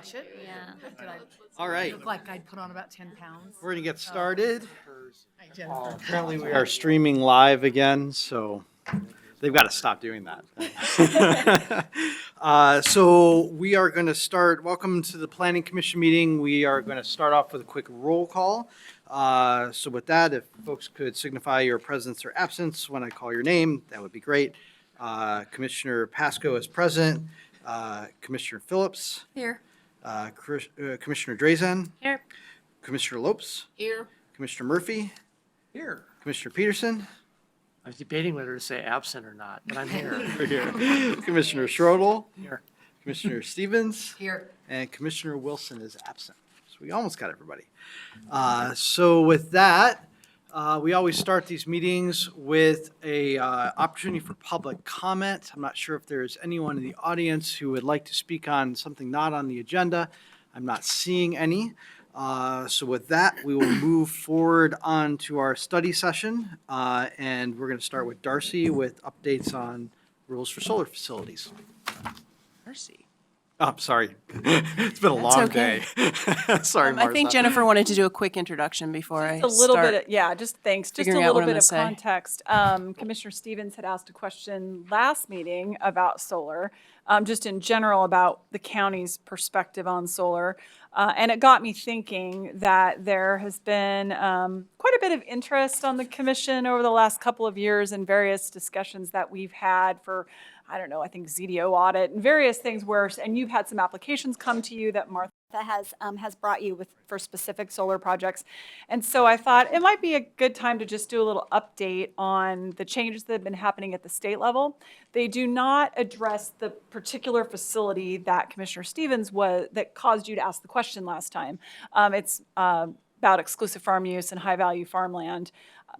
watch it. Yeah. Did I All right, look like I'd put on about 10 pounds? we're gonna get started. Hi, Jennifer. Apparently we are streaming live again, so they've got to stop doing that. So we are going to start, welcome to the Planning Commission meeting. We are going to start off with a quick roll call. So with that, if folks could signify your presence or absence when I call your name, that would be great. Commissioner Pasco is present. Commissioner Phillips. Here. Commissioner Drazen. Here. Commissioner Lopes. Here. Commissioner Murphy. Here. Commissioner Peterson. I was debating whether to say absent or not, but I'm here. Here. Commissioner Schrodel. Here. Commissioner Stevens. Here. And Commissioner Wilson is absent. So we almost got everybody. So with that, we always start these meetings with a opportunity for public comment. I'm not sure if there's anyone in the audience who would like to speak on something not on the agenda. I'm not seeing any. So with that, we will move forward on to our study session. And we're going to start with Darcy with updates on rules for solar facilities. Mercy. Oh, sorry. It's been a That's long okay. day. Sorry, Martha. I think Jennifer wanted to do a quick introduction before I A little start. bit, just thanks. Just a figuring out little what I'm bit gonna of say. context. Commissioner Stevens had asked a question last meeting about solar, just in general about the county's perspective on solar. And it got me thinking that there has been quite a bit of interest on the commission over the last couple of years in various discussions that we've had for, I don't know, I think ZDO audit and various things where, and you've had some applications come to you that Martha has brought you with for specific solar projects. And so I thought it might be a good time to just do a little update on the changes that have been happening at the state level. They do not address the particular facility that Commissioner Stevens that caused you to ask the question last time. It's about exclusive farm use and high value farmland.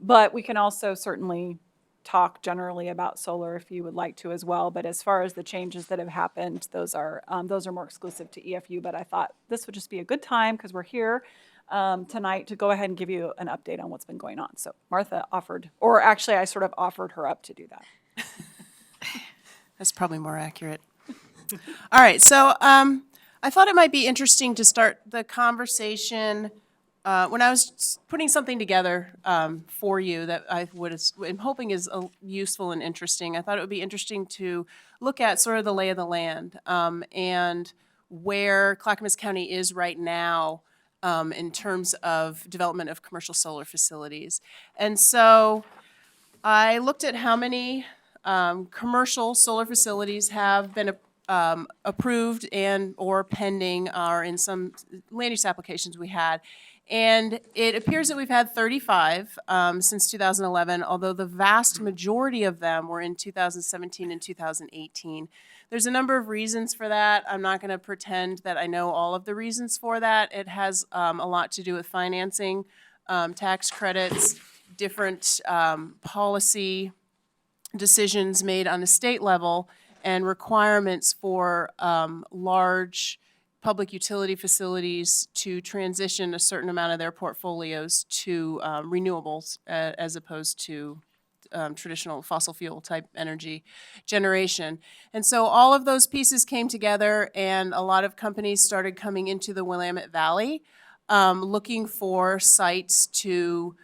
But we can also certainly talk generally about solar if you would like to as well. But as far as the changes that have happened, those are more exclusive to EFU. But I thought this would just be a good time because we're here tonight to go ahead and give you an update on what's been going on. So Martha offered, or actually I sort of offered her up to do that. That's probably more accurate. All right, so I thought it might be interesting to start the conversation when I was putting something together for you that I'm hoping is useful and interesting. I thought it would be interesting to look at sort of the lay of the land and where Clackamas County is right now in terms of development of commercial solar facilities. And so I looked at how many commercial solar facilities have been approved and or pending or in some land use applications we had. And it appears that we've had 35 since 2011, although the vast majority of them were in 2017 and 2018. There's a number of reasons for that. I'm not going to pretend that I know all of the reasons for that. It has a lot to do with financing, tax credits, different policy decisions made on the state level, and requirements for large public utility facilities to transition a certain amount of their portfolios to renewables as opposed to traditional fossil fuel type energy generation. And so all of those pieces came together and a lot of companies started coming into the Willamette Valley looking for sites to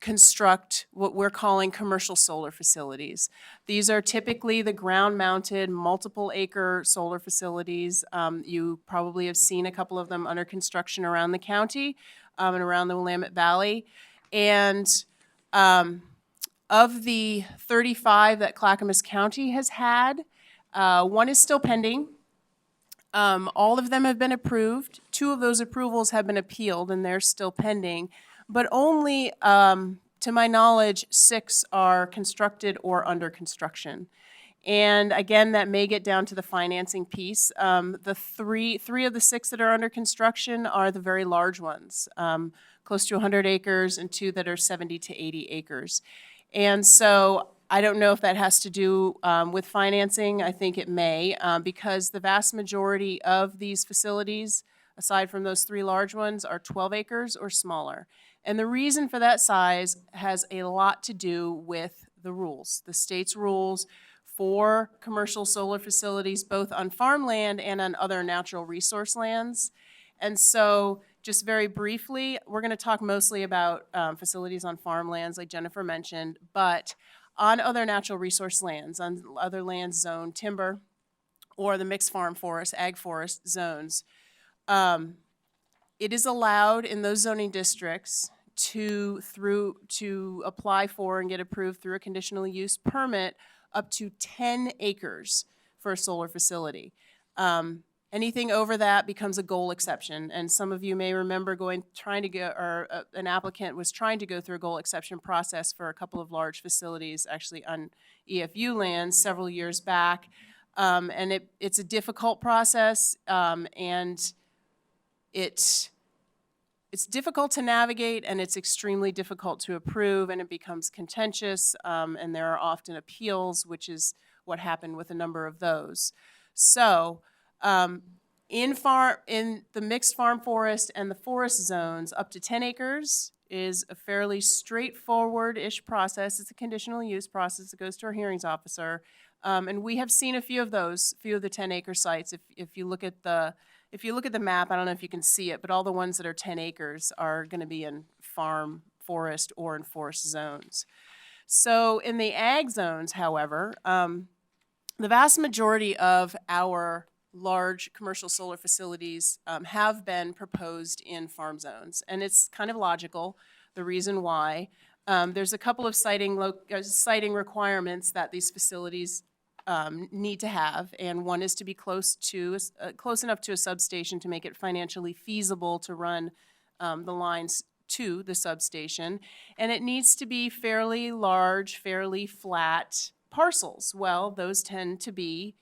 construct what we're calling commercial solar facilities. These are typically the ground-mounted, multiple-acre solar facilities. You probably have seen a couple of them under construction around the county and around the Willamette Valley. And of the 35 that Clackamas County has had, one is still pending. All of them have been approved. 2 of those approvals have been appealed, and they're still pending. But only, to my knowledge, 6 are constructed or under construction. And again, that may get down to the financing piece. The three of the 6 that are under construction are the very large ones, close to 100 acres, and 2 that are 70 to 80 acres. And so I don't know if that has to do with financing. I think it may, because the vast majority of these facilities, aside from those 3 large ones, are 12 acres or smaller. And the reason for that size has a lot to do with the rules, the state's rules for commercial solar facilities, both on farmland and on other natural resource lands. And so just very briefly, we're going to talk mostly about facilities on farmlands, like Jennifer mentioned, but on other natural resource lands, on other lands zoned timber or the mixed farm forest, ag forest zones, it is allowed in those zoning districts to apply for and get approved through a conditional use permit up to 10 acres for a solar facility. Anything over that becomes a goal exception, and some of you may remember an applicant was trying to go through a goal exception process for a couple of large facilities, actually on EFU lands several years back, and it's a difficult process, and it's difficult to navigate, and it's extremely difficult to approve, and it becomes contentious, and there are often appeals, which is what happened with a number of those. So, in the mixed farm forest and the forest zones, up to 10 acres is a fairly straightforward-ish process. It's a conditional use process. It goes to our hearings officer. And we have seen a few of those, few of the 10-acre sites. If you look at the map, I don't know if you can see it, but all the ones that are 10 acres are going to be in farm, forest, or in forest zones. So in the ag zones, however, the vast majority of our large commercial solar facilities have been proposed in farm zones. And it's kind of logical, the reason why. There's a couple of siting requirements that these facilities need to have, and one is to be close enough to a substation to make it financially feasible to run the lines to the substation, and it needs to be fairly large, fairly flat parcels. Well, those tend to be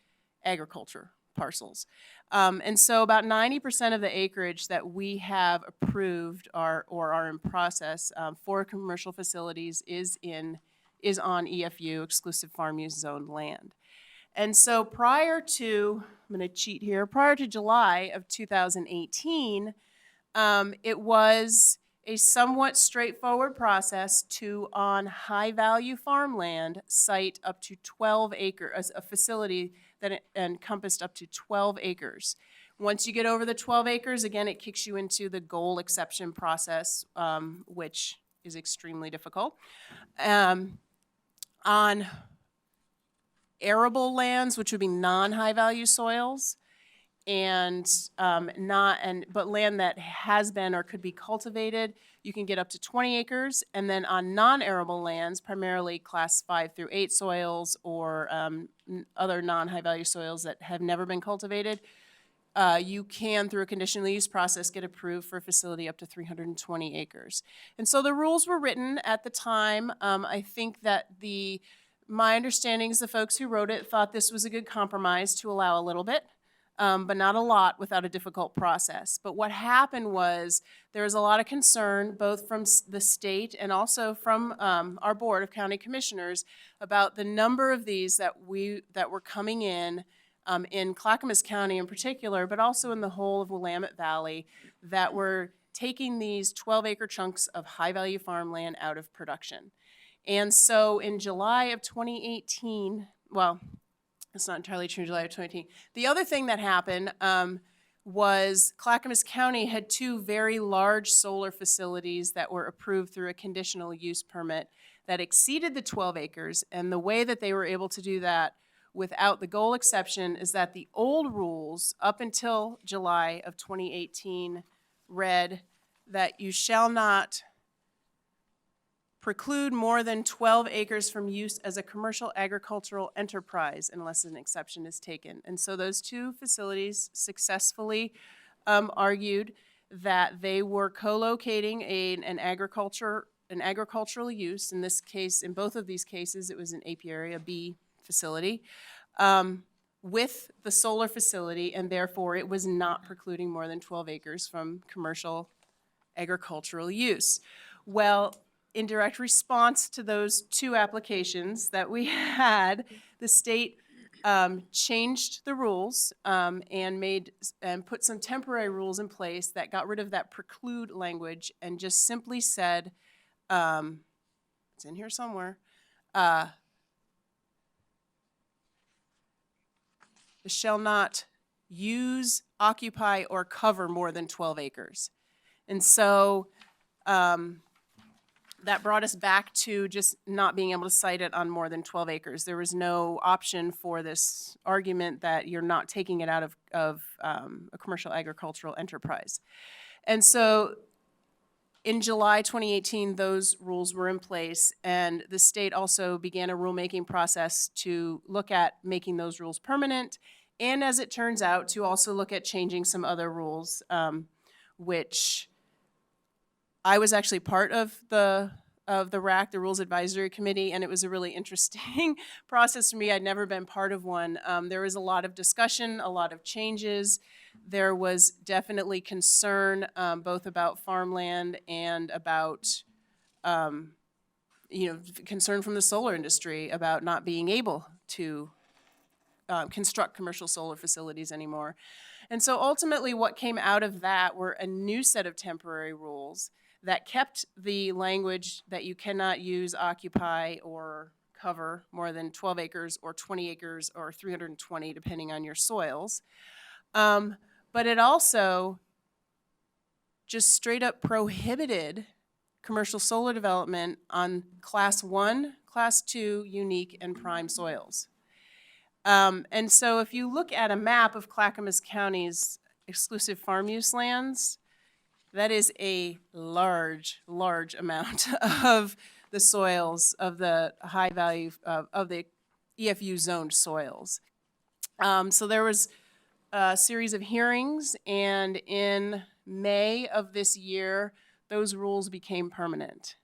agriculture parcels. And so about 90% of the acreage that we have approved or are in process for commercial facilities is on EFU, exclusive farm use zone land. And so prior to July of 2018, it was a somewhat straightforward process to, on high-value farmland, site up to 12 acres, a facility that encompassed up to 12 acres. Once you get over the 12 acres, again, it kicks you into the goal exception process, which is extremely difficult. On arable lands, which would be non-high-value soils, but land that has been or could be cultivated, you can get up to 20 acres. And then on non-arable lands, primarily class 5 through 8 soils or other non-high-value soils that have never been cultivated, you can, through a conditional use process, get approved for a facility up to 320 acres. And so the rules were written at the time. I think that my understanding is the folks who wrote it thought this was a good compromise to allow a little bit, but not a lot without a difficult process. But what happened was there was a lot of concern, both from the state and also from our Board of County Commissioners, about the number of these that were coming in Clackamas County in particular, but also in the whole of Willamette Valley, that were taking these 12-acre chunks of high-value farmland out of production. And so in July of 2018, well, it's not entirely true, July of 2018. The other thing that happened was Clackamas County had 2 very large solar facilities that were approved through a conditional use permit that exceeded the 12 acres. And the way that they were able to do that without the goal exception is that the old rules up until July of 2018 read that you shall not preclude more than 12 acres from use as a commercial agricultural enterprise unless an exception is taken. And so those 2 facilities successfully argued that they were co-locating an agricultural use. In this case, in both of these cases, it was an apiary, a bee facility, with the solar facility, and therefore it was not precluding more than 12 acres from commercial agricultural use. Well, in direct response to those 2 applications that we had, the state changed the rules and put some temporary rules in place that got rid of that preclude language and just simply said, it's in here somewhere, shall not use, occupy, or cover more than 12 acres. And so that brought us back to just not being able to site it on more than 12 acres. There was no option for this argument that you're not taking it out of a commercial agricultural enterprise. And so in July 2018, those rules were in place, and the state also began a rulemaking process to look at making those rules permanent, and as it turns out, to also look at changing some other rules, which I was actually part of the RAC, the Rules Advisory Committee, and it was a really interesting process for me. I'd never been part of one. There was a lot of discussion, a lot of changes. There was definitely concern both about farmland and about, concern from the solar industry about not being able to construct commercial solar facilities anymore. And so ultimately what came out of that were a new set of temporary rules that kept the language that you cannot use, occupy, or cover more than 12 acres or 20 acres or 320, depending on your soils. But it also just straight up prohibited commercial solar development on Class 1, Class 2, unique, and prime soils. And so if you look at a map of Clackamas County's exclusive farm use lands, that is a large, large amount of the soils, of the high value, of the EFU zoned soils. So there was a series of hearings, and in May of this year, those rules became permanent.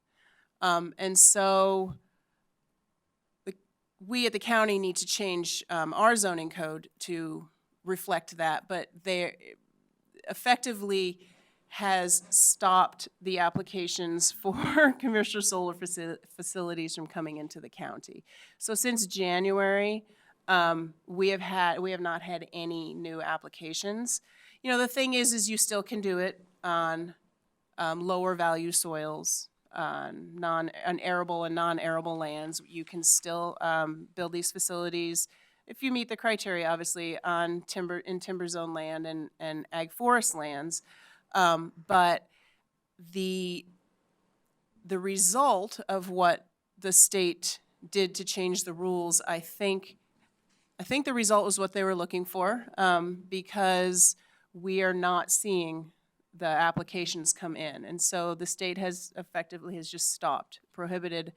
And so we at the county need to change our zoning code to reflect that, but they effectively has stopped the applications for commercial solar facilities from coming into the county. So since January, we have not had any new applications. You know, the thing is you still can do it on lower value soils, on arable and non-arable lands. You can still build these facilities if you meet the criteria, obviously, on timber zone land and ag forest lands. But the result of what the state did to change the rules, I think the result was what they were looking for, because we are not seeing the applications come in. And so the state has just stopped, prohibited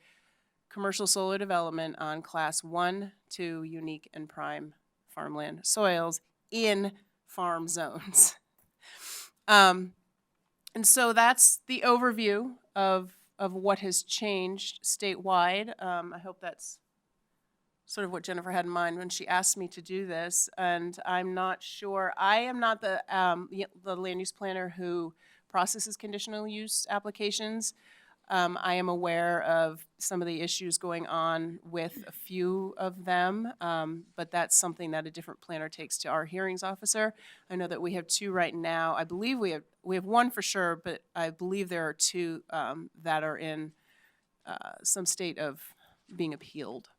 commercial solar development on Class 1, 2, unique, and prime farmland soils in farm zones. And so that's the overview of what has changed statewide. I hope that's sort of what Jennifer had in mind when she asked me to do this. And I'm not sure, I am not the land use planner who processes conditional use applications. I am aware of some of the issues going on with a few of them, but that's something that a different planner takes to our hearings officer. I know that we have two right now. I believe we have one for sure, but I believe there are two that are in some state of being appealed.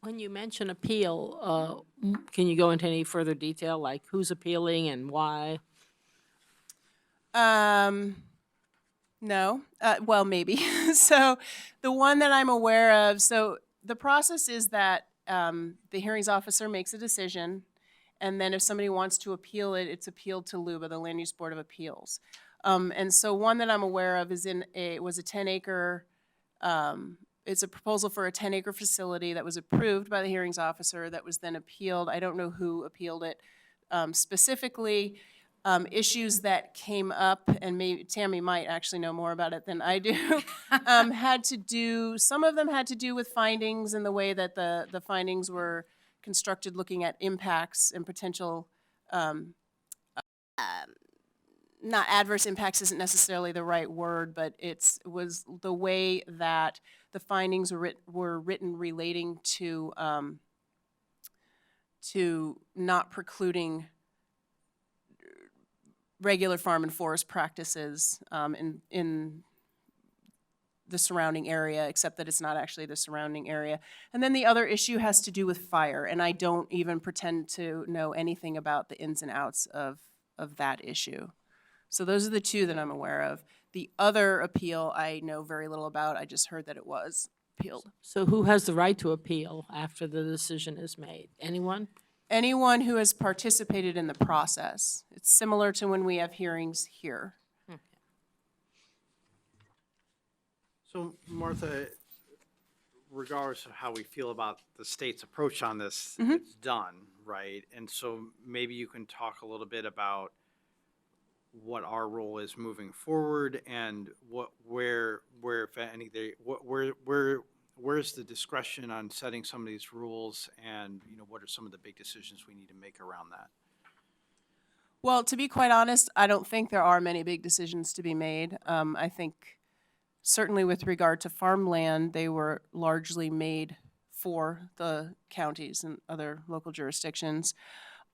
When you mention appeal, can you go into any further detail, like who's appealing and why? No, well, maybe. So the one that I'm aware of, so the process is that the hearings officer makes a decision, and then if somebody wants to appeal it, it's appealed to LUBA, the Land Use Board of Appeals. And so one that I'm aware of is was a 10-acre, it's a proposal for a 10-acre facility that was approved by the hearings officer that was then appealed. I don't know who appealed it specifically. Issues that came up, and maybe Tammy might actually know more about it than I do, some of them had to do with findings and the way that the findings were constructed, looking at impacts and potential, not adverse impacts isn't necessarily the right word, but it was the way that the findings were written relating to not precluding regular farm and forest practices in the surrounding area, except that it's not actually the surrounding area. And then the other issue has to do with fire, and I don't even pretend to know anything about the ins and outs of that issue. So those are the two that I'm aware of. The other appeal I know very little about. I just heard that it was appealed. So who has the right to appeal after the decision is made? Anyone? Anyone who has participated in the process. It's similar to when we have hearings here. So Martha, regardless of how we feel about the state's approach on this, it's done, right? And so maybe you can talk a little bit about what our role is moving forward and where if any, where's the discretion on setting some of these rules, and what are some of the big decisions we need to make around that? Well, to be quite honest, I don't think there are many big decisions to be made. I think certainly with regard to farmland, they were largely made for the counties and other local jurisdictions.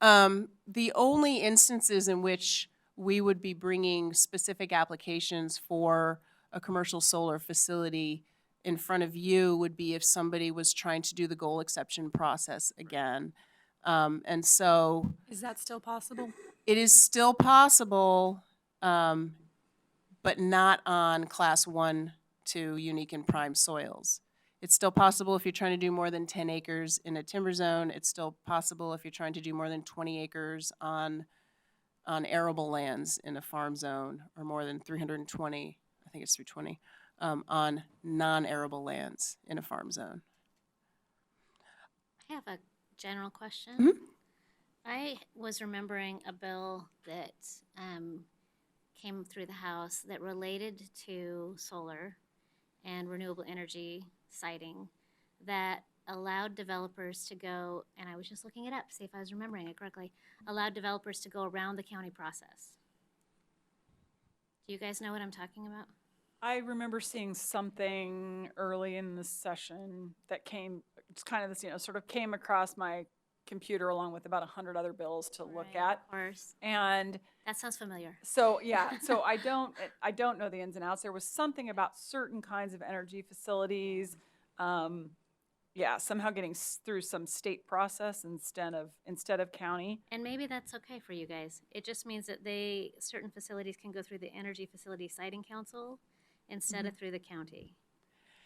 The only instances in which we would be bringing specific applications for a commercial solar facility in front of you would be if somebody was trying to do the goal exception process again. And so Is that still possible? it is still possible, but not on class 1 to unique and prime soils. It's still possible if you're trying to do more than 10 acres in a timber zone. It's still possible if you're trying to do more than 20 acres on arable lands in a farm zone, or more than 320, I think it's 320, on non-arable lands in a farm zone. I have a general question. Mhm. I was remembering a bill that came through the House that related to solar and renewable energy siting that allowed developers to go, and I was just looking it up, see if I was remembering it correctly, allowed developers to go around the county process. Do you guys know what I'm talking about? I remember seeing something early in the session that came, it's kind of this, sort of came across my computer along with about 100 other bills to look Right, at. of course. And That sounds familiar. so, yeah, so I don't know the ins and outs. There was something about certain kinds of energy facilities, somehow getting through some state process instead of county. And maybe that's okay for you guys. It just means that certain facilities can go through the Energy Facility Siting Council instead of through the county.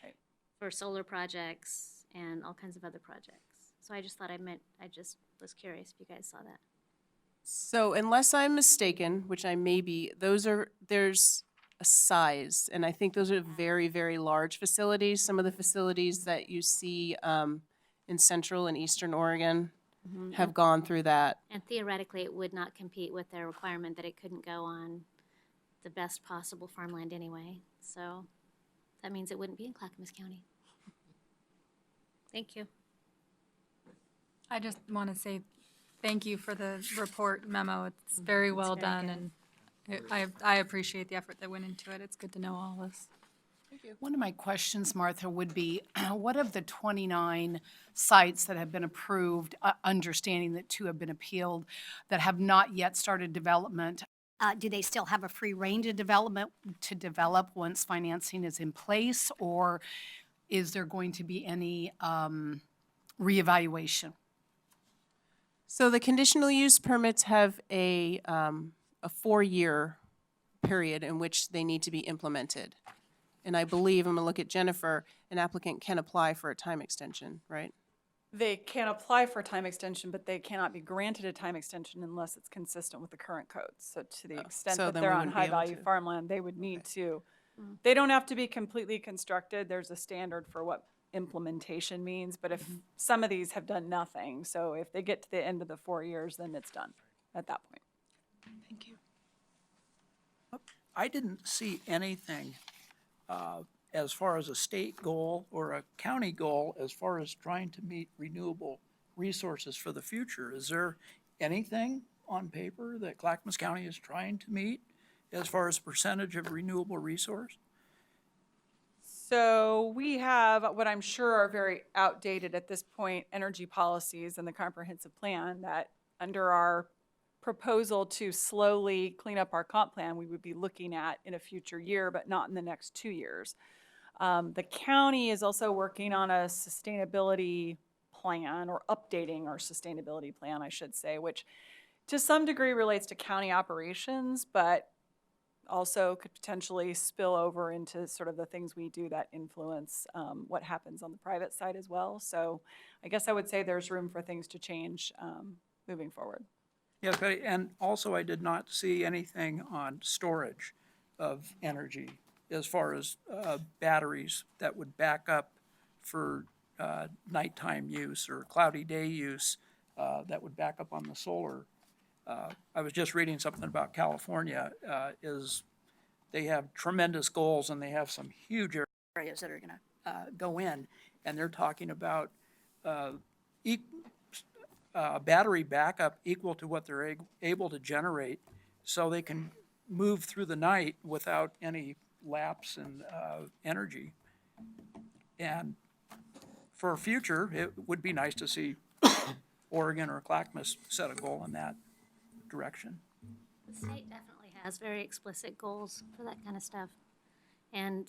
Right. For solar projects and all kinds of other projects. So I just thought I just was curious if you guys saw that. So unless I'm mistaken, which I may be, there's a size, and I think those are very, very large facilities. Some of the facilities that you see in central and eastern Oregon have gone through that. And theoretically, it would not compete with their requirement that it couldn't go on the best possible farmland anyway. So that means it wouldn't be in Clackamas County. Thank you. I just want to say thank you for the report memo. It's very well done, and I appreciate the effort that went into it. It's good to know all this. One of my questions, Martha, would be, what of the 29 sites that have been approved, understanding that 2 have been appealed, that have not yet started development, do they still have a free range of development to develop once financing is in place, or is there going to be any reevaluation? So the conditional use permits have a 4-year period in which they need to be implemented. And I believe, I'm gonna look at Jennifer, an applicant can apply for a time extension, right? They can apply for a time extension, but they cannot be granted a time extension unless it's consistent with the current codes. So to the extent so that then they're we on wouldn't be able high-value to. farmland, they would need to. They don't have to be completely constructed. There's a standard for what implementation means, but if some of these have done nothing, so if they get to the end of the 4 years, then it's done at that point. Thank you. I didn't see anything as far as a state goal or a county goal as far as trying to meet renewable resources for the future. Is there anything on paper that Clackamas County is trying to meet as far as percentage of renewable resource? So we have what I'm sure are very outdated at this point, energy policies and the comprehensive plan that under our proposal to slowly clean up our comp plan, we would be looking at in a future year, but not in the next 2 years. The county is also working on a sustainability plan, or updating our sustainability plan, I should say, which to some degree relates to county operations, but also could potentially spill over into sort of the things we do that influence what happens on the private side as well. So I guess I would say there's room for things to change moving forward. Yes, Betty, and also I did not see anything on storage of energy as far as batteries that would back up for nighttime use or cloudy day use that would back up on the solar. I was just reading something about California, is they have tremendous goals and they have some huge areas that are gonna go in, and they're talking about battery backup equal to what they're able to generate, so they can move through the night without any lapse in energy. And for future, it would be nice to see Oregon or ClackCo set a goal in that direction. The state definitely has very explicit goals for that kind of stuff. And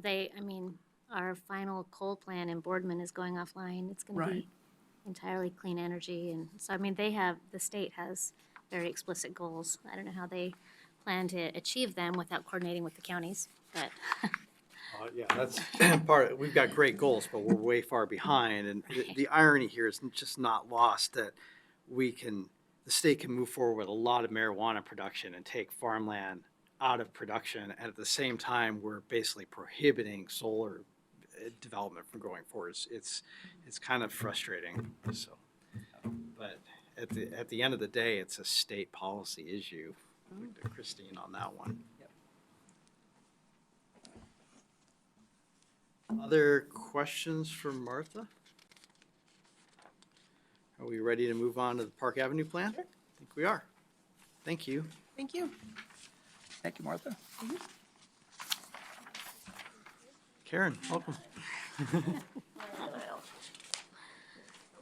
they, I mean, our final coal plant in Boardman is going offline. It's gonna Right. be entirely clean energy. And so, I mean, the state has very explicit goals. I don't know how they plan to achieve them without coordinating with the counties, but Yeah, that's part, we've got great goals, but we're way far behind. And the irony here is just not lost that the state can move forward with a lot of marijuana production and take farmland out of production. And at the same time, we're basically prohibiting solar development from going forward. It's kind of frustrating, so. But at the end of the day, it's a state policy issue. Christine on that one. Other questions for Martha? Are we ready to move on to the Park Avenue plan? I think we are. Thank you. Thank you. Thank you, Martha. Karen, welcome.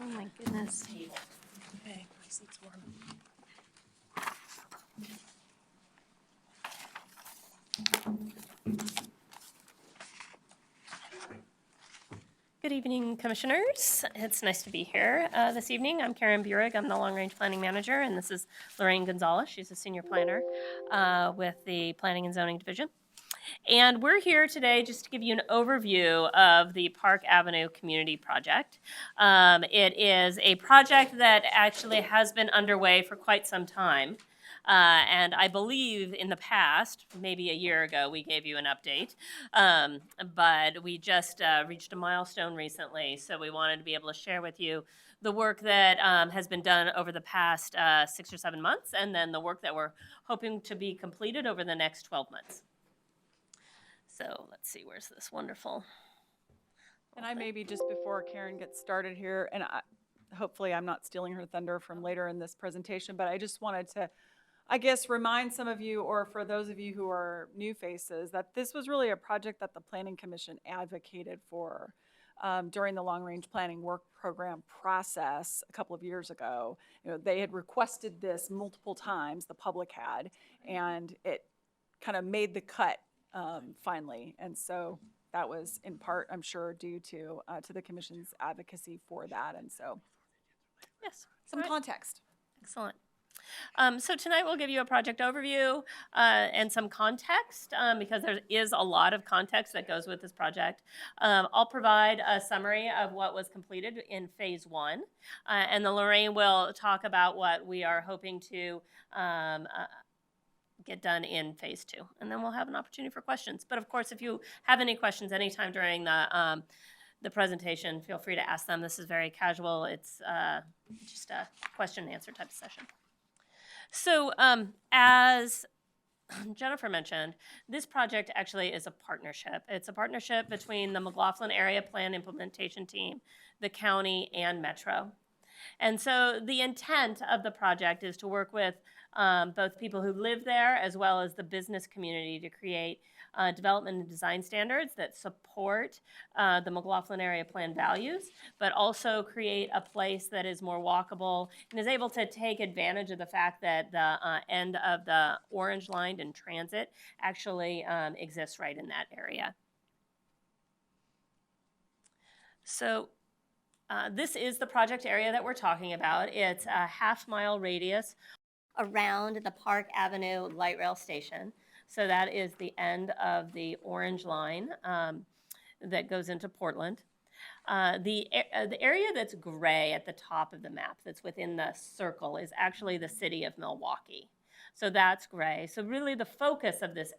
oh my goodness. Okay, my seat's warm. Good evening, Commissioners. It's nice to be here this evening. I'm Karen Burig. I'm the Long Range Planning Manager, and this is Lorraine Gonzalez. She's a Senior Planner with the Planning and Zoning Division. And we're here today just to give you an overview of the Park Avenue Community Project. It is a project that actually has been underway for quite some time. And I believe in the past, maybe a year ago, we gave you an update. But we just reached a milestone recently, so we wanted to be able to share with you the work that has been done over the past 6 or 7 months, and then the work that we're hoping to be completed over the next 12 months. So let's see, where's this wonderful? And I maybe just before Karen gets started here, and hopefully I'm not stealing her thunder from later in this presentation, but I just wanted to, I guess, remind some of you, or for those of you who are new faces, that this was really a project that the Planning Commission advocated for during the Long Range Planning Work Program process a couple of years ago. You know, they had requested this multiple times, the public had, and it kind of made the cut finally. And so that was in part, I'm sure, due to the Commission's advocacy for that. And so Yes. some context. Excellent. So tonight we'll give you a project overview and some context because there is a lot of context that goes with this project. I'll provide a summary of what was completed in phase 1, and then Lorraine will talk about what we are hoping to get done in phase 2, and then we'll have an opportunity for questions. But of course, if you have any questions anytime during the presentation, feel free to ask them. This is very casual. It's just a question and answer type of session. So as Jennifer mentioned, this project actually is a partnership. It's a partnership between the McLaughlin Area Plan Implementation Team, the county, and Metro. And so the intent of the project is to work with both people who live there as well as the business community to create development and design standards that support the McLaughlin area plan values, but also create a place that is more walkable and is able to take advantage of the fact that the end of the orange line in transit actually exists right in that area. So this is the project area that we're talking about. It's a half-mile radius around the Park Avenue light rail station. So that is the end of the orange line that goes into Portland. The area that's gray at the top of the map that's within the circle is actually the city of Milwaukee. So that's gray. So really the focus of this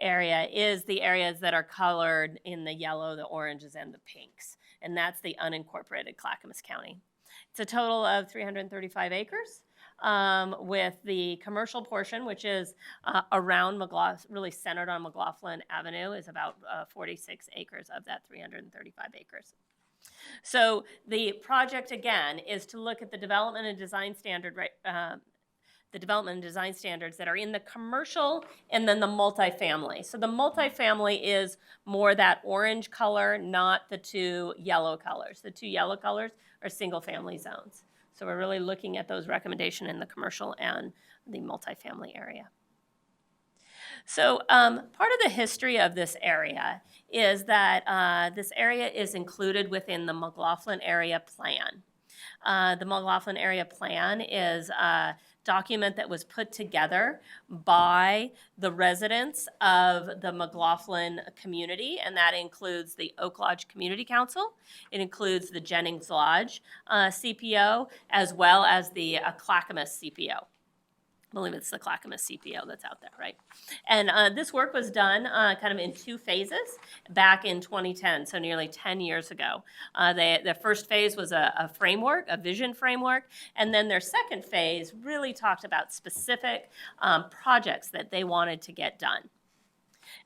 area is the areas that are colored in the yellow, the oranges, and the pinks. And that's the unincorporated Clackamas County. It's a total of 335 acres. With the commercial portion, which is around McLaughlin, really centered on McLaughlin Avenue, is about 46 acres of that 335 acres. So the project, again, is to look at the development and design standard, the development and design standards that are in the commercial and then the multifamily. So the multifamily is more that orange color, not the two yellow colors. The two yellow colors are single-family zones. So we're really looking at those recommendations in the commercial and the multifamily area. So part of the history of this area is that this area is included within the McLaughlin Area Plan. The McLaughlin Area Plan is a document that was put together by the residents of the McLaughlin community, and that includes the Oak Lodge Community Council. It includes the Jennings Lodge CPO, as well as the Clackamas CPO. I believe it's the Clackamas CPO that's out there, right? And this work was done kind of in two phases back in 2010, so nearly 10 years ago. The first phase was a framework, a vision framework, and then their second phase really talked about specific projects that they wanted to get done.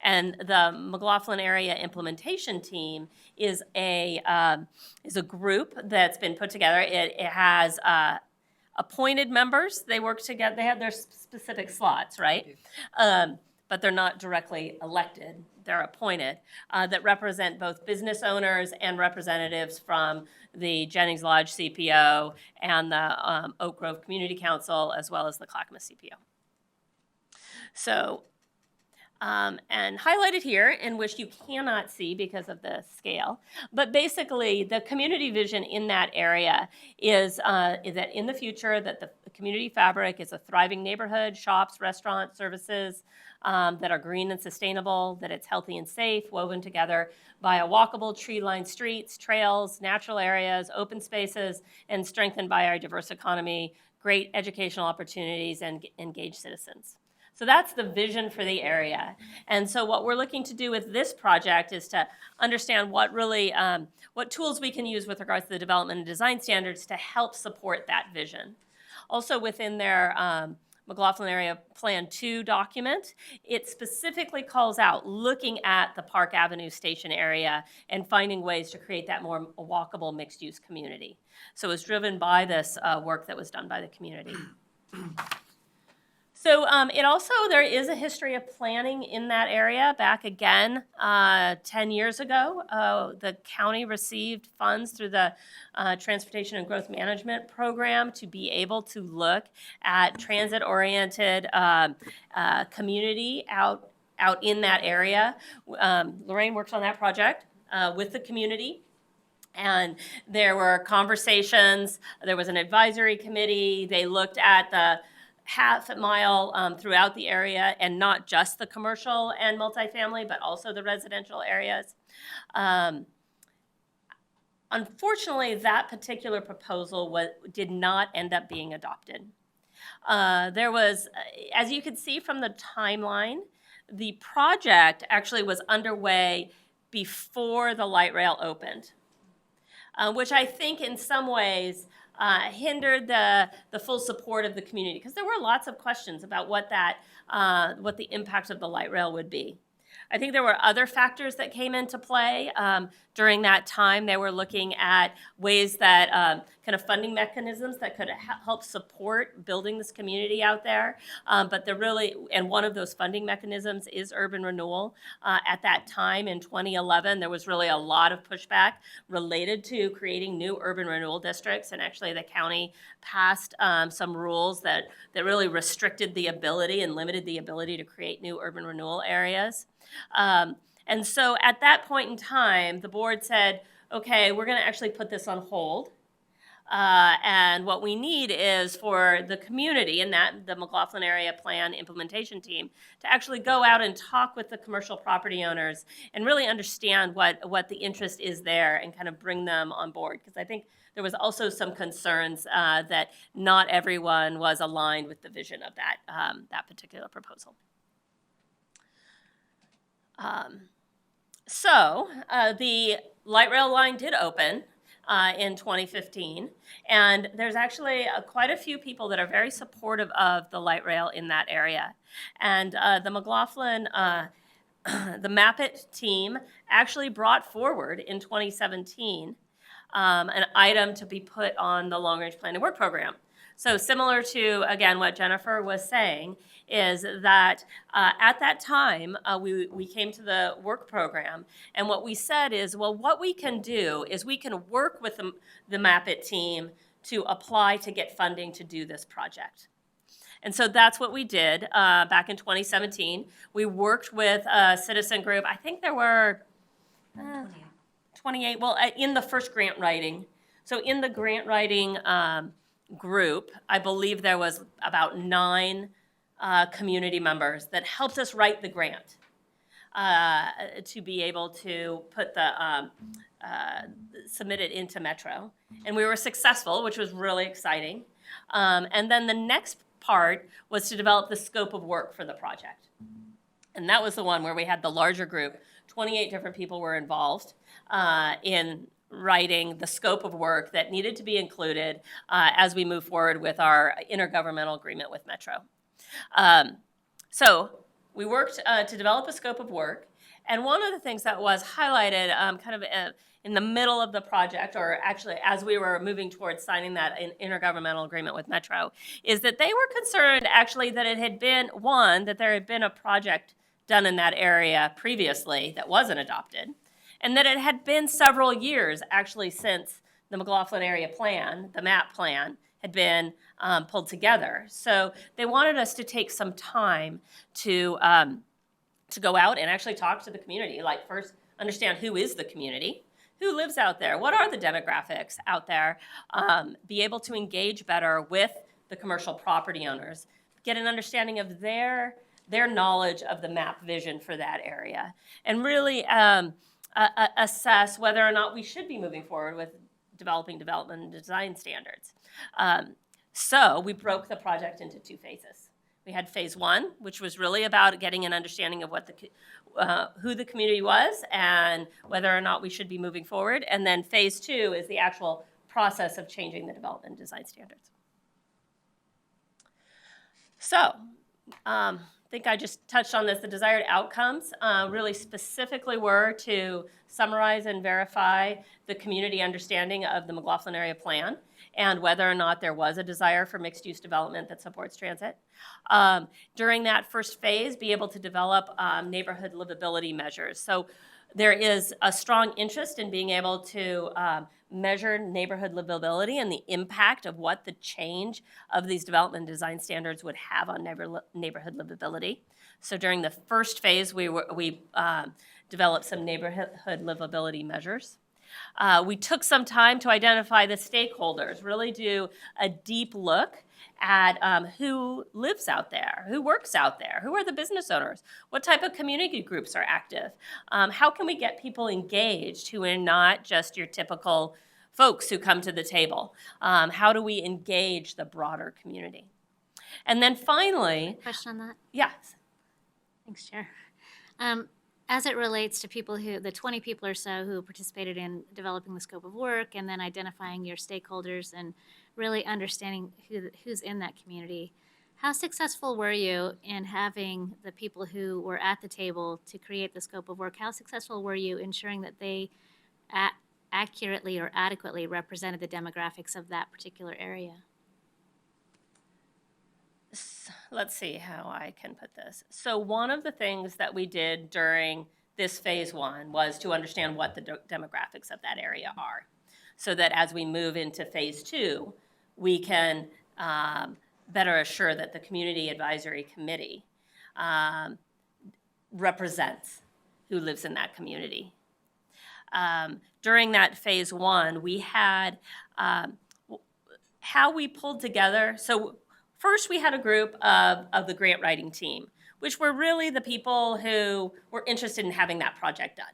And the McLaughlin Area Implementation Team is a group that's been put together. It has appointed members. They work together. They have their specific slots, right? But they're not directly elected. They're appointed that represent both business owners and representatives from the Jennings Lodge CPO and the Oak Grove Community Council, as well as the Clackamas CPO. So, and highlighted here, in which you cannot see because of the scale, but basically the community vision in that area is that in the future that the community fabric is a thriving neighborhood, shops, restaurants, services that are green and sustainable, that it's healthy and safe, woven together via walkable, tree-lined streets, trails, natural areas, open spaces, and strengthened by our diverse economy, great educational opportunities, and engaged citizens. So that's the vision for the area. And so what we're looking to do with this project is to understand what really, what tools we can use with regards to the development and design standards to help support that vision. Also within their McLaughlin Area Plan 2 document, it specifically calls out looking at the Park Avenue station area and finding ways to create that more walkable mixed-use community. So it's driven by this work that was done by the community. So there is a history of planning in that area. Back again, 10 years ago, the county received funds through the Transportation and Growth Management Program to be able to look at transit-oriented community out in that area. Lorraine works on that project with the community. And there were conversations, there was an advisory committee, they looked at the half mile throughout the area, and not just the commercial and multifamily, but also the residential areas. Unfortunately, that particular proposal did not end up being adopted. There was, as you can see from the timeline, the project actually was underway before the light rail opened, which I think in some ways hindered the full support of the community, because there were lots of questions about what the impact of the light rail would be. I think there were other factors that came into play during that time. They were looking at ways that kind of funding mechanisms that could help support building this community out there. But and one of those funding mechanisms is urban renewal. At that time in 2011, there was really a lot of pushback related to creating new urban renewal districts. And actually the county passed some rules that really restricted the ability and limited the ability to create new urban renewal areas. And so at that point in time, the board said, okay, we're going to actually put this on hold. And what we need is for the community and the McLaughlin Area Plan implementation team to actually go out and talk with the commercial property owners and really understand what the interest is there and kind of bring them on board. Because I think there was also some concerns that not everyone was aligned with the vision of that particular proposal. So the light rail line did open in 2015, and there's actually quite a few people that are very supportive of the light rail in that area. And the McLaughlin, the MAP-IT team actually brought forward in 2017 an item to be put on the long-range plan and work program. So similar to, again, what Jennifer was saying, is that at that time, we came to the work program, and what we said is, well, what we can do is we can work with the MAP-IT team to apply to get funding to do this project. And so that's what we did back in 2017. We worked with a citizen group. I think there were 28, well, in the first grant writing. So in the grant writing group, I believe there was about 9 community members that helped us write the grant to be able to put submit it into Metro. And we were successful, which was really exciting. And then the next part was to develop the scope of work for the project. And that was the one where we had the larger group. 28 different people were involved in writing the scope of work that needed to be included as we move forward with our intergovernmental agreement with Metro. So we worked to develop a scope of work, and one of the things that was highlighted kind of in the middle of the project, or actually as we were moving towards signing that intergovernmental agreement with Metro, is that they were concerned actually that it had been, that there had been a project done in that area previously that wasn't adopted, and that it had been several years actually since the McLaughlin Area Plan, the MAP plan, had been pulled together. So they wanted us to take some time to go out and actually talk to the community, like first understand who is the community, who lives out there, what are the demographics out there, be able to engage better with the commercial property owners, get an understanding of their knowledge of the MAP vision for that area, and really assess whether or not we should be moving forward with developing development and design standards. So we broke the project into 2 phases. We had phase 1, which was really about getting an understanding of what who the community was and whether or not we should be moving forward. And then phase 2 is the actual process of changing the development and design standards. So I think I just touched on this. The desired outcomes really specifically were to summarize and verify the community understanding of the McLaughlin Area Plan and whether or not there was a desire for mixed-use development that supports transit. During that first phase, be able to develop neighborhood livability measures. So there is a strong interest in being able to measure neighborhood livability and the impact of what the change of these development design standards would have on neighborhood livability. So during the first phase, we developed some neighborhood livability measures. We took some time to identify the stakeholders, really do a deep look at who lives out there, who works out there, who are the business owners, what type of community groups are active, how can we get people engaged who are not just your typical folks who come to the table, how do we engage the broader community? And then finally— Question on that? Yes. Thanks, Chair. As it relates to people the 20 people or so who participated in developing the scope of work and then identifying your stakeholders and really understanding who's in that community, how successful were you in having the people who were at the table to create the scope of work? How successful were you ensuring that they accurately or adequately represented the demographics of that particular area? Let's see how I can put this. So one of the things that we did during this phase one was to understand what the demographics of that area are, so that as we move into phase two, we can better assure that the Community Advisory Committee represents who lives in that community. During that phase one, we had how we pulled together. So first, we had a group of the grant writing team, which were really the people who were interested in having that project done,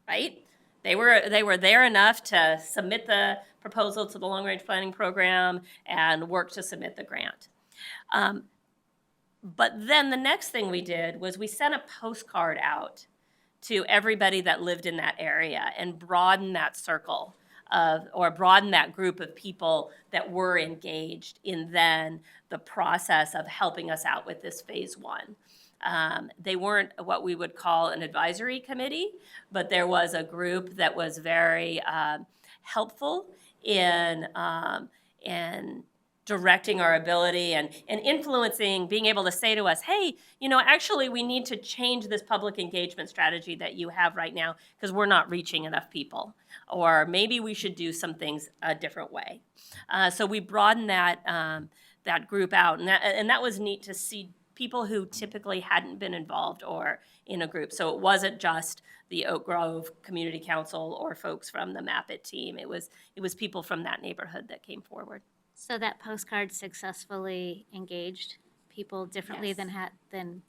right? They were there enough to submit the proposal to the Long Range Planning Program and work to submit the grant. But then the next thing we did was we sent a postcard out to everybody that lived in that area and broaden that circle or broaden that group of people that were engaged in then the process of helping us out with this phase one. They weren't what we would call an advisory committee, but there was a group that was very helpful in directing our ability and influencing, being able to say to us, hey, actually we need to change this public engagement strategy that you have right now because we're not reaching enough people. Or maybe we should do some things a different way. So we broadened that group out, and that was neat to see people who typically hadn't been involved or in a group. So it wasn't just the Oak Grove Community Council or folks from the MAP-IT team. It was people from that neighborhood that came forward. So that postcard successfully engaged people differently Yes. than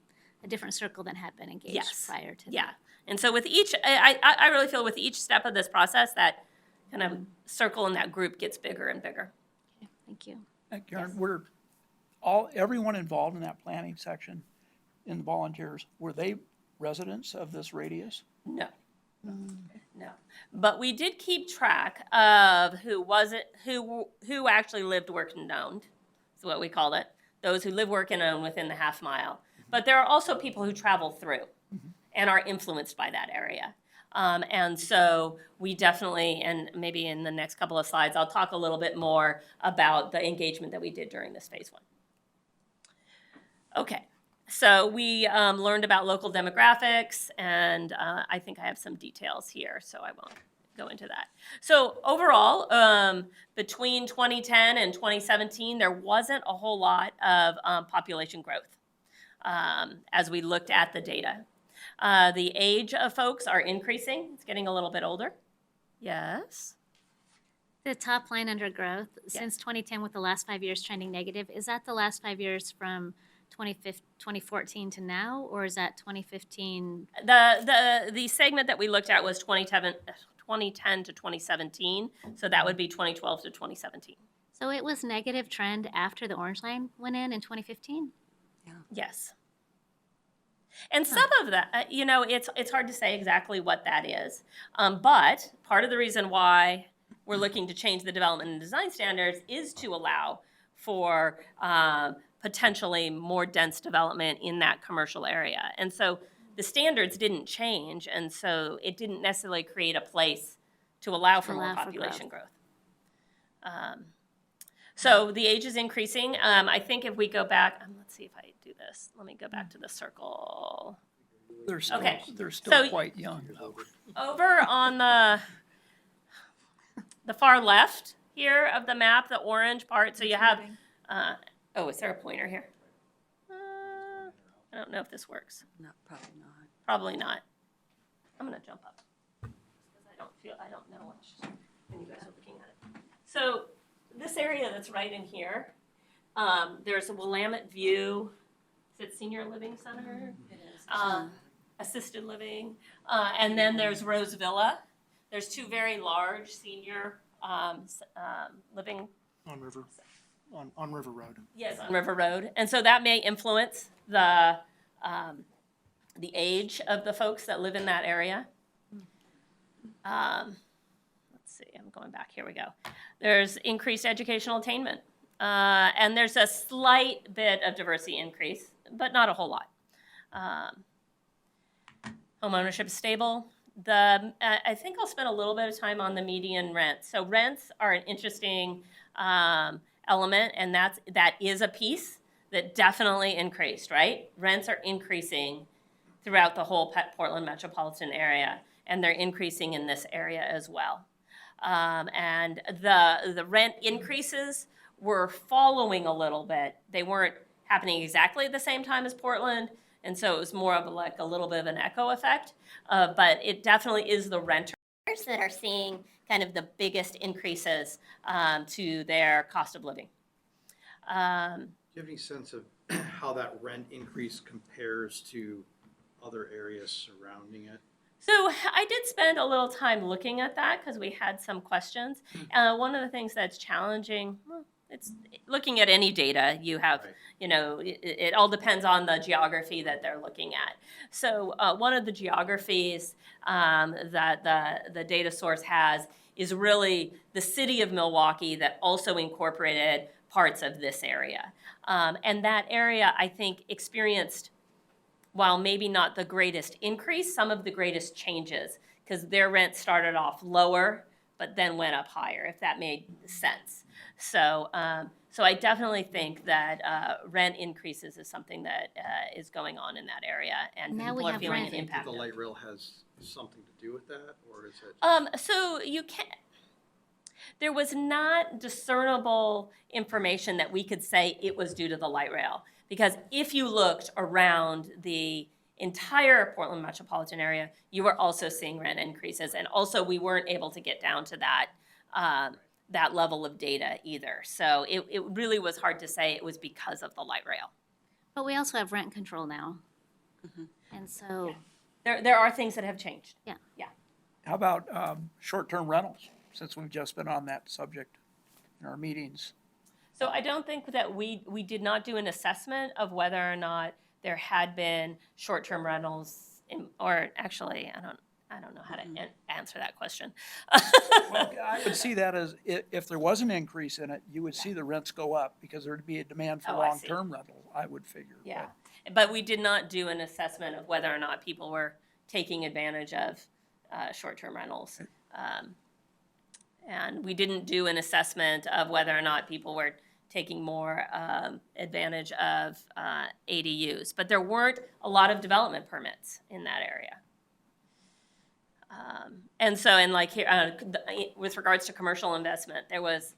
a different circle than had been engaged Yes. prior to Yeah. that. And so with each, I really feel with each step of this process, that kind of circle and that group gets bigger and bigger. Okay, thank you. Karen, everyone involved in that planning section, in the volunteers, were they residents of this radius? No. No. But we did keep track of who actually lived, worked, and owned. That's what we called it. Those who live, work, and own within the half mile. But there are also people who travel through and are influenced by that area. And so we definitely, and maybe in the next couple of slides, I'll talk a little bit more about the engagement that we did during this phase one. Okay, so we learned about local demographics, and I think I have some details here, so I won't go into that. So overall, between 2010 and 2017, there wasn't a whole lot of population growth as we looked at the data. The age of folks are increasing. It's getting a little bit older. Yes? The top line under growth, since 2010 with the last 5 years trending negative, is that the last 5 years from 2014 to now, or is that 2015? The segment that we looked at was 2010 to 2017, so that would be 2012 to 2017. So it was negative trend after the orange line went in 2015? Yes. And some of that, it's hard to say exactly what that is. But part of the reason why we're looking to change the development and design standards is to allow for potentially more dense development in that commercial area. And so the standards didn't change, and so it didn't necessarily create a place to allow for more population growth. So the age is increasing. I think if we go back, let's see if I do this. Let me go back to the circle. They're still, Okay. they're still So- quite young. Over on the far left here of the map, the orange part, so you have, is there a pointer here? I don't know if this works. No, probably not. Probably not. I'm gonna jump up. Because I don't know much when you guys are looking at it. So this area that's right in here, there's a Willamette View, is it Senior Living Center? It is. Assisted living, and then there's Rose Villa. There's two very large senior living. On River Road. Yes, on River Road, and so that may influence the age of the folks that live in that area. Let's see, I'm going back. Here we go. There's increased educational attainment, and there's a slight bit of diversity increase, but not a whole lot. Home ownership is stable. I think I'll spend a little bit of time on the median rent. So rents are an interesting element, and that is a piece that definitely increased, right? Rents are increasing throughout the whole Portland metropolitan area, and they're increasing in this area as well. And the rent increases were following a little bit. They weren't happening exactly at the same time as Portland, and so it was more of like a little bit of an echo effect. But it definitely is the renters that are seeing kind of the biggest increases to their cost of living. Do you have any sense of how that rent increase compares to other areas surrounding it? So I did spend a little time looking at that because we had some questions. One of the things that's challenging, well, it's looking at any data you have, Right. you know, it all depends on the geography that they're looking at. So one of the geographies that the data source has is really the city of Milwaukee that also incorporated parts of this area. And that area, I think, experienced, while maybe not the greatest increase, some of the greatest changes, because their rent started off lower, but then went up higher, if that made sense. So, so I definitely think that rent increases is something that is going on in that area, and Now we people are have feeling rent. an Think that impact. the light rail has something to do with that, or is it? So you can. There was not discernible information that we could say it was due to the light rail, because if you looked around the entire Portland metropolitan area, you were also seeing rent increases, and also we weren't able to get down to that that level of data either. So it really was hard to say it was because of the light rail. But we also have rent control now. And so, There are things that have changed. yeah. How about short-term rentals, since we've just been on that subject in our meetings? So I don't think that we did not do an assessment of whether or not there had been short-term rentals, or actually, I don't know how to answer that question. Well, I would see that as, if there was an increase in it, you would see the rents go up because there'd be a demand for Oh, I see. long-term rentals, I would figure. Yeah, but we did not do an assessment of whether or not people were taking advantage of short-term rentals. And we didn't do an assessment of whether or not people were taking more advantage of ADUs. But there weren't a lot of development permits in that area. And so, and like here, with regards to commercial investment, there was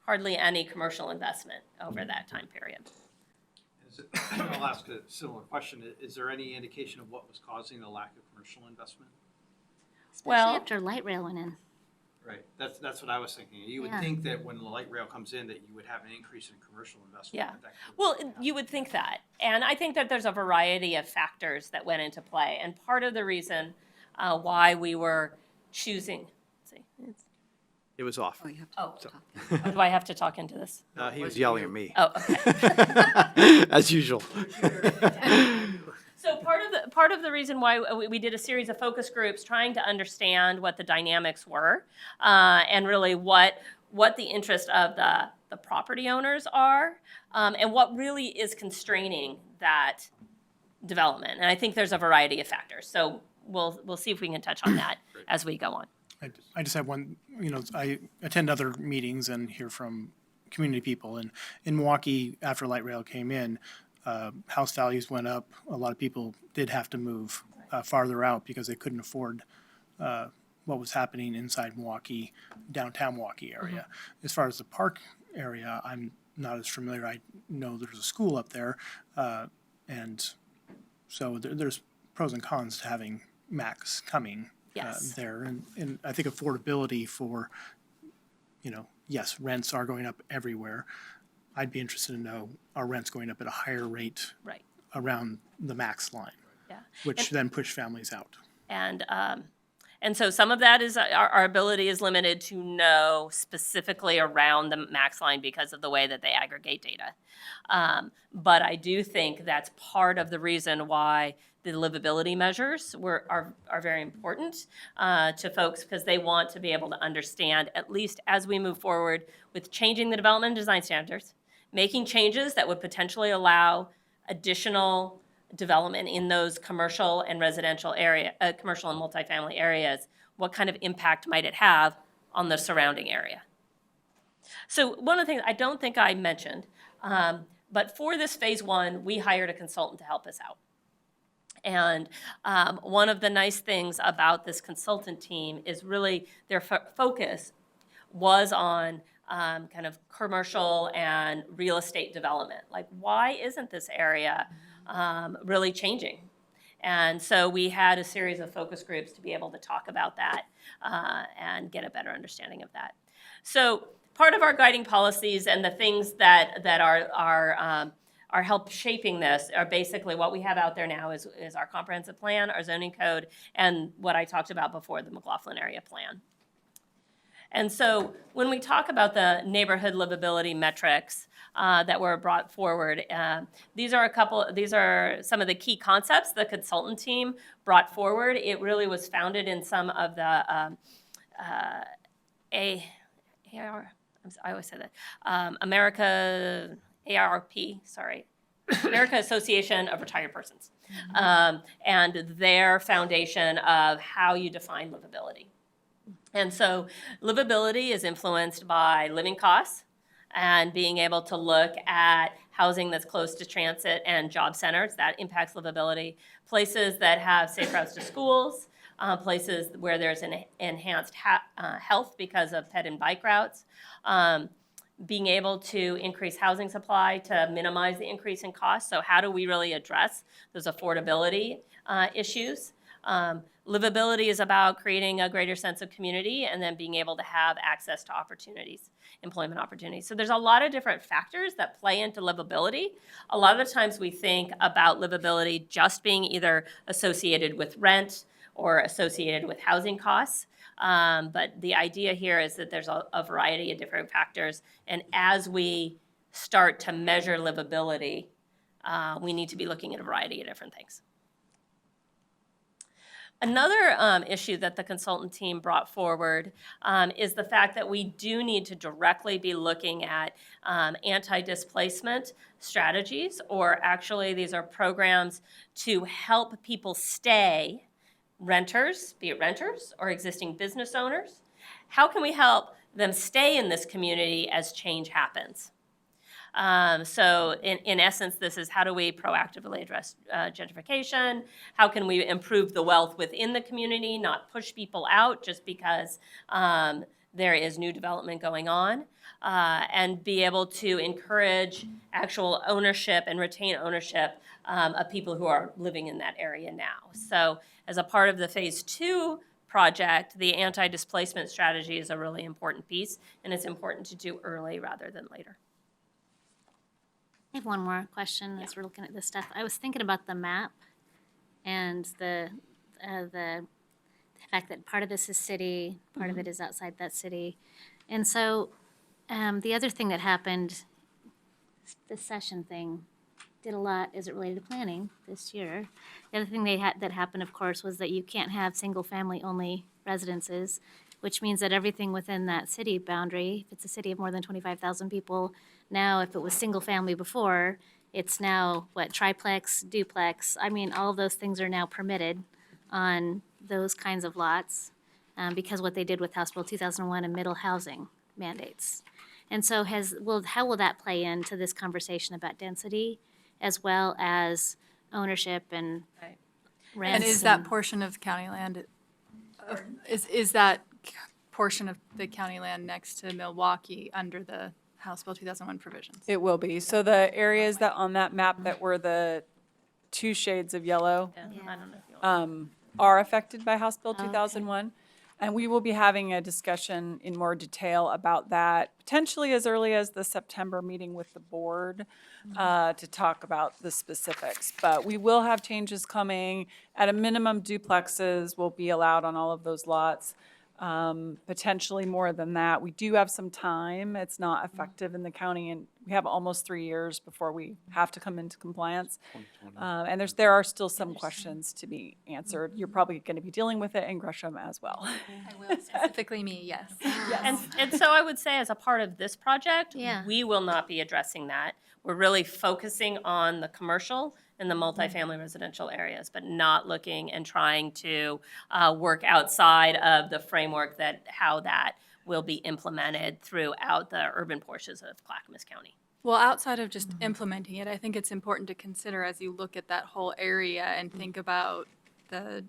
hardly any commercial investment over that time period. I'll ask a similar question. Is there any indication of what was causing the lack of commercial investment? Especially Well- after light rail went in. Right, that's what I was thinking. You would Yeah. think that when the light rail comes in, that you would have an increase in commercial investment. Yeah. but that could- Well, you would think that. And I think that there's a variety of factors that went into play. And part of the reason why we were choosing, let's see, It was off. oh, do I have to talk into this? He was yelling at me, Oh, okay. as usual. So part of the reason why we did a series of focus groups trying to understand what the dynamics were, and really what the interest of the property owners are, and what really is constraining that development. And I think there's a variety of factors. So we'll see if we can touch on that as we go on. I just have one, I attend other meetings and hear from community people. And in Milwaukee, after light rail came in, house values went up. A lot of people did have to move farther out because they couldn't afford what was happening inside Milwaukee, downtown Milwaukee area. As far as the park area, I'm not as familiar. I know there's a school up there, and so there's pros and cons to having Max coming Yes. there. And I think affordability for, yes, rents are going up everywhere. I'd be interested to know, are rents going up at a higher rate Right. around the max line, Yeah. which then push families out? And so some of that is our ability is limited to know specifically around the max line because of the way that they aggregate data. But I do think that's part of the reason why the livability measures are very important to folks, because they want to be able to understand, at least as we move forward with changing the development and design standards, making changes that would potentially allow additional development in those commercial and residential area, commercial and multifamily areas, what kind of impact might it have on the surrounding area? So one of the things I don't think I mentioned, but for this phase one, we hired a consultant to help us out. And one of the nice things about this consultant team is really their focus was on kind of commercial and real estate development. Like, why isn't this area really changing? And so we had a series of focus groups to be able to talk about that and get a better understanding of that. So part of our guiding policies and the things that are help shaping this are basically what we have out there now is our comprehensive plan, our zoning code, and what I talked about before, the McLaughlin area plan. And so when we talk about the neighborhood livability metrics that were brought forward, these are some of the key concepts the consultant team brought forward. It really was founded in some of the I always say that, America Association of Retired Persons, and their foundation of how you define livability. And so livability is influenced by living costs and being able to look at housing that's close to transit and job centers. That impacts livability. Places that have safe routes to schools, places where there's an enhanced health because of ped and bike routes. Being able to increase housing supply to minimize the increase in costs. So how do we really address those affordability issues? Livability is about creating a greater sense of community and then being able to have access to opportunities, employment opportunities. So there's a lot of different factors that play into livability. A lot of the times we think about livability just being either associated with rent or associated with housing costs. But the idea here is that there's a variety of different factors. And as we start to measure livability, we need to be looking at a variety of different things. Another issue that the consultant team brought forward is the fact that we do need to directly be looking at anti-displacement strategies, or actually these are programs to help people stay, renters, be it renters or existing business owners. How can we help them stay in this community as change happens? So in essence, this is how do we proactively address gentrification? How can we improve the wealth within the community, not push people out just because there is new development going on, and be able to encourage actual ownership and retain ownership of people who are living in that area now. So as a part of the phase 2 project, the anti-displacement strategy is a really important piece, and it's important to do early rather than later. I have one more question as we're looking at this stuff. I was thinking about the map and the fact that part of this is city, part of it is outside that city. And so the other thing that happened, this session thing, did a lot as it related to planning this year. The other thing that happened, of course, was that you can't have single-family only residences, which means that everything within that city boundary, if it's a city of more than 25,000 people, now if it was single-family before, it's now, triplex, duplex. I mean, all of those things are now permitted on those kinds of lots because what they did with House Bill 2001 and middle housing mandates. And so how will that play into this conversation about density as well as ownership and rents? And is that portion of county land, is that portion of the county land next to Milwaukee under the House Bill 2001 provisions? It will be. So the areas that on that map that were the 2 shades of yellow I don't know if you want are affected by House Bill 2001. And we will be having a discussion in more detail about that, potentially as early as the September meeting with the board to talk about the specifics. But we will have changes coming. At a minimum, duplexes will be allowed on all of those lots. Potentially more than that. We do have some time. It's not effective in the county we have almost 3 years before we have to come into compliance. And there are still some questions to be answered. You're probably going to be dealing with it in Gresham as well. I will, specifically me, yes. And so I would say as a part of this project, Yeah. we will not be addressing that. We're really focusing on the commercial and the multifamily residential areas, but not looking and trying to work outside of the framework that how that will be implemented throughout the urban portions of Clackamas County. Well, outside of just implementing it, I think it's important to consider as you look at that whole area and think about the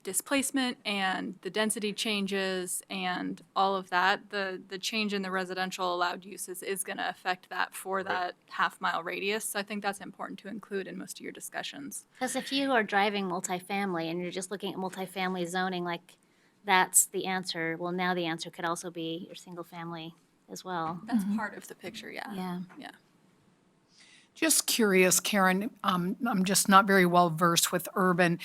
displacement and the density changes and all of that, the change in the residential allowed uses is going to affect that for that half-mile radius. So I think that's important to include in most of your discussions. Because if you are driving multifamily and you're just looking at multifamily zoning, like, that's the answer. Well, now the answer could also be your single family as well. That's part of the picture, yeah. Yeah. Yeah. Just curious, Karen, I'm just not very well versed with urban.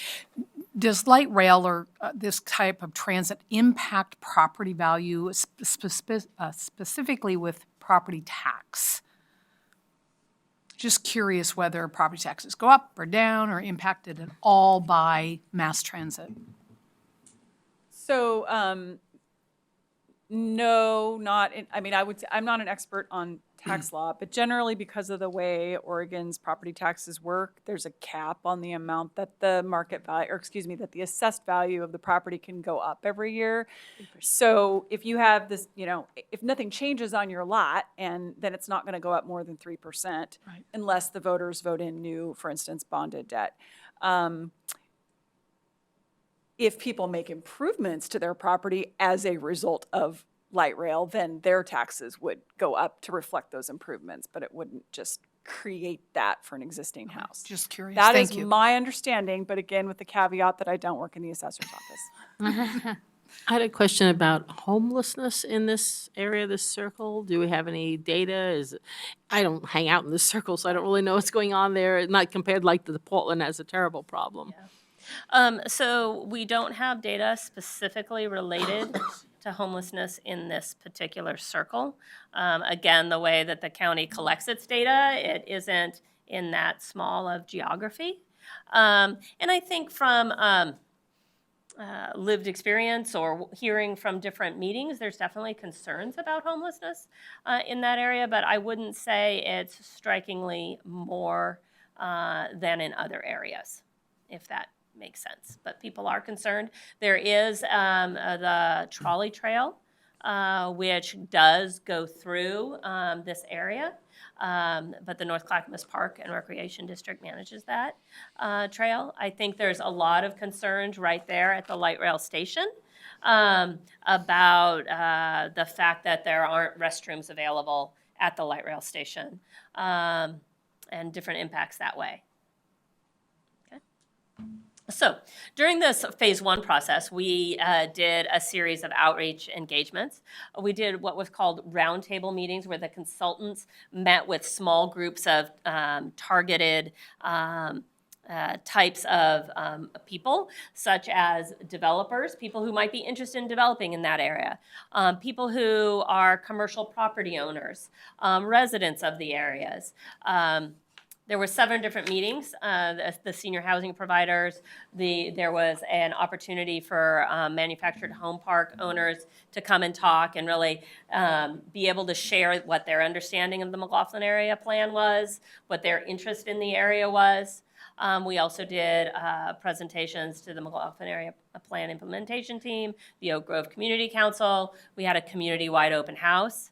Does light rail or this type of transit impact property value specifically with property tax? Just curious whether property taxes go up or down or impacted at all by mass transit. So, no, not in, I mean, I would say, I'm not an expert on tax law, but generally because of the way Oregon's property taxes work, there's a cap on the amount that the market value, or excuse me, that the assessed value of the property can go up every year. So if you have this, if nothing changes on your lot, and then it's not going to go up more than 3%, Right. unless the voters vote in new, for instance, bonded debt. If people make improvements to their property as a result of light rail, then their taxes would go up to reflect those improvements, but it wouldn't just create that for an existing house. Just curious. That is Thank you. my understanding, but again, with the caveat that I don't work in the assessor's office. I had a question about homelessness in this area, this circle. Do we have any data? I don't hang out in this circle, so I don't really know what's going on there. Not compared like to the Portland has a terrible problem. So we don't have data specifically related to homelessness in this particular circle. Again, the way that the county collects its data, it isn't in that small of geography. And I think from lived experience or hearing from different meetings, there's definitely concerns about homelessness in that area, but I wouldn't say it's strikingly more than in other areas, if that makes sense. But people are concerned. There is the trolley trail, which does go through this area, but the North Clackamas Park and Recreation District manages that trail. I think there's a lot of concerns right there at the light rail station about the fact that there aren't restrooms available at the light rail station and different impacts that way. So during this phase one process, we did a series of outreach engagements. We did what was called roundtable meetings where the consultants met with small groups of targeted types of people, such as developers, people who might be interested in developing in that area, people who are commercial property owners, residents of the areas. There were 7 different meetings, the senior housing providers. There was an opportunity for manufactured home park owners to come and talk and really be able to share what their understanding of the McLaughlin area plan was, what their interest in the area was. We also did presentations to the McLaughlin area plan implementation team, the Oak Grove Community Council. We had a community-wide open house.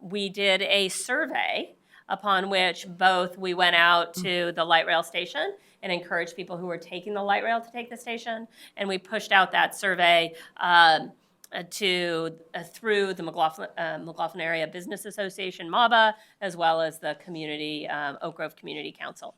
We did a survey upon which both we went out to the light rail station and encouraged people who were taking the light rail to take the station, and we pushed out that survey through the McLaughlin Area Business Association, MABA, as well as the community Oak Grove Community Council.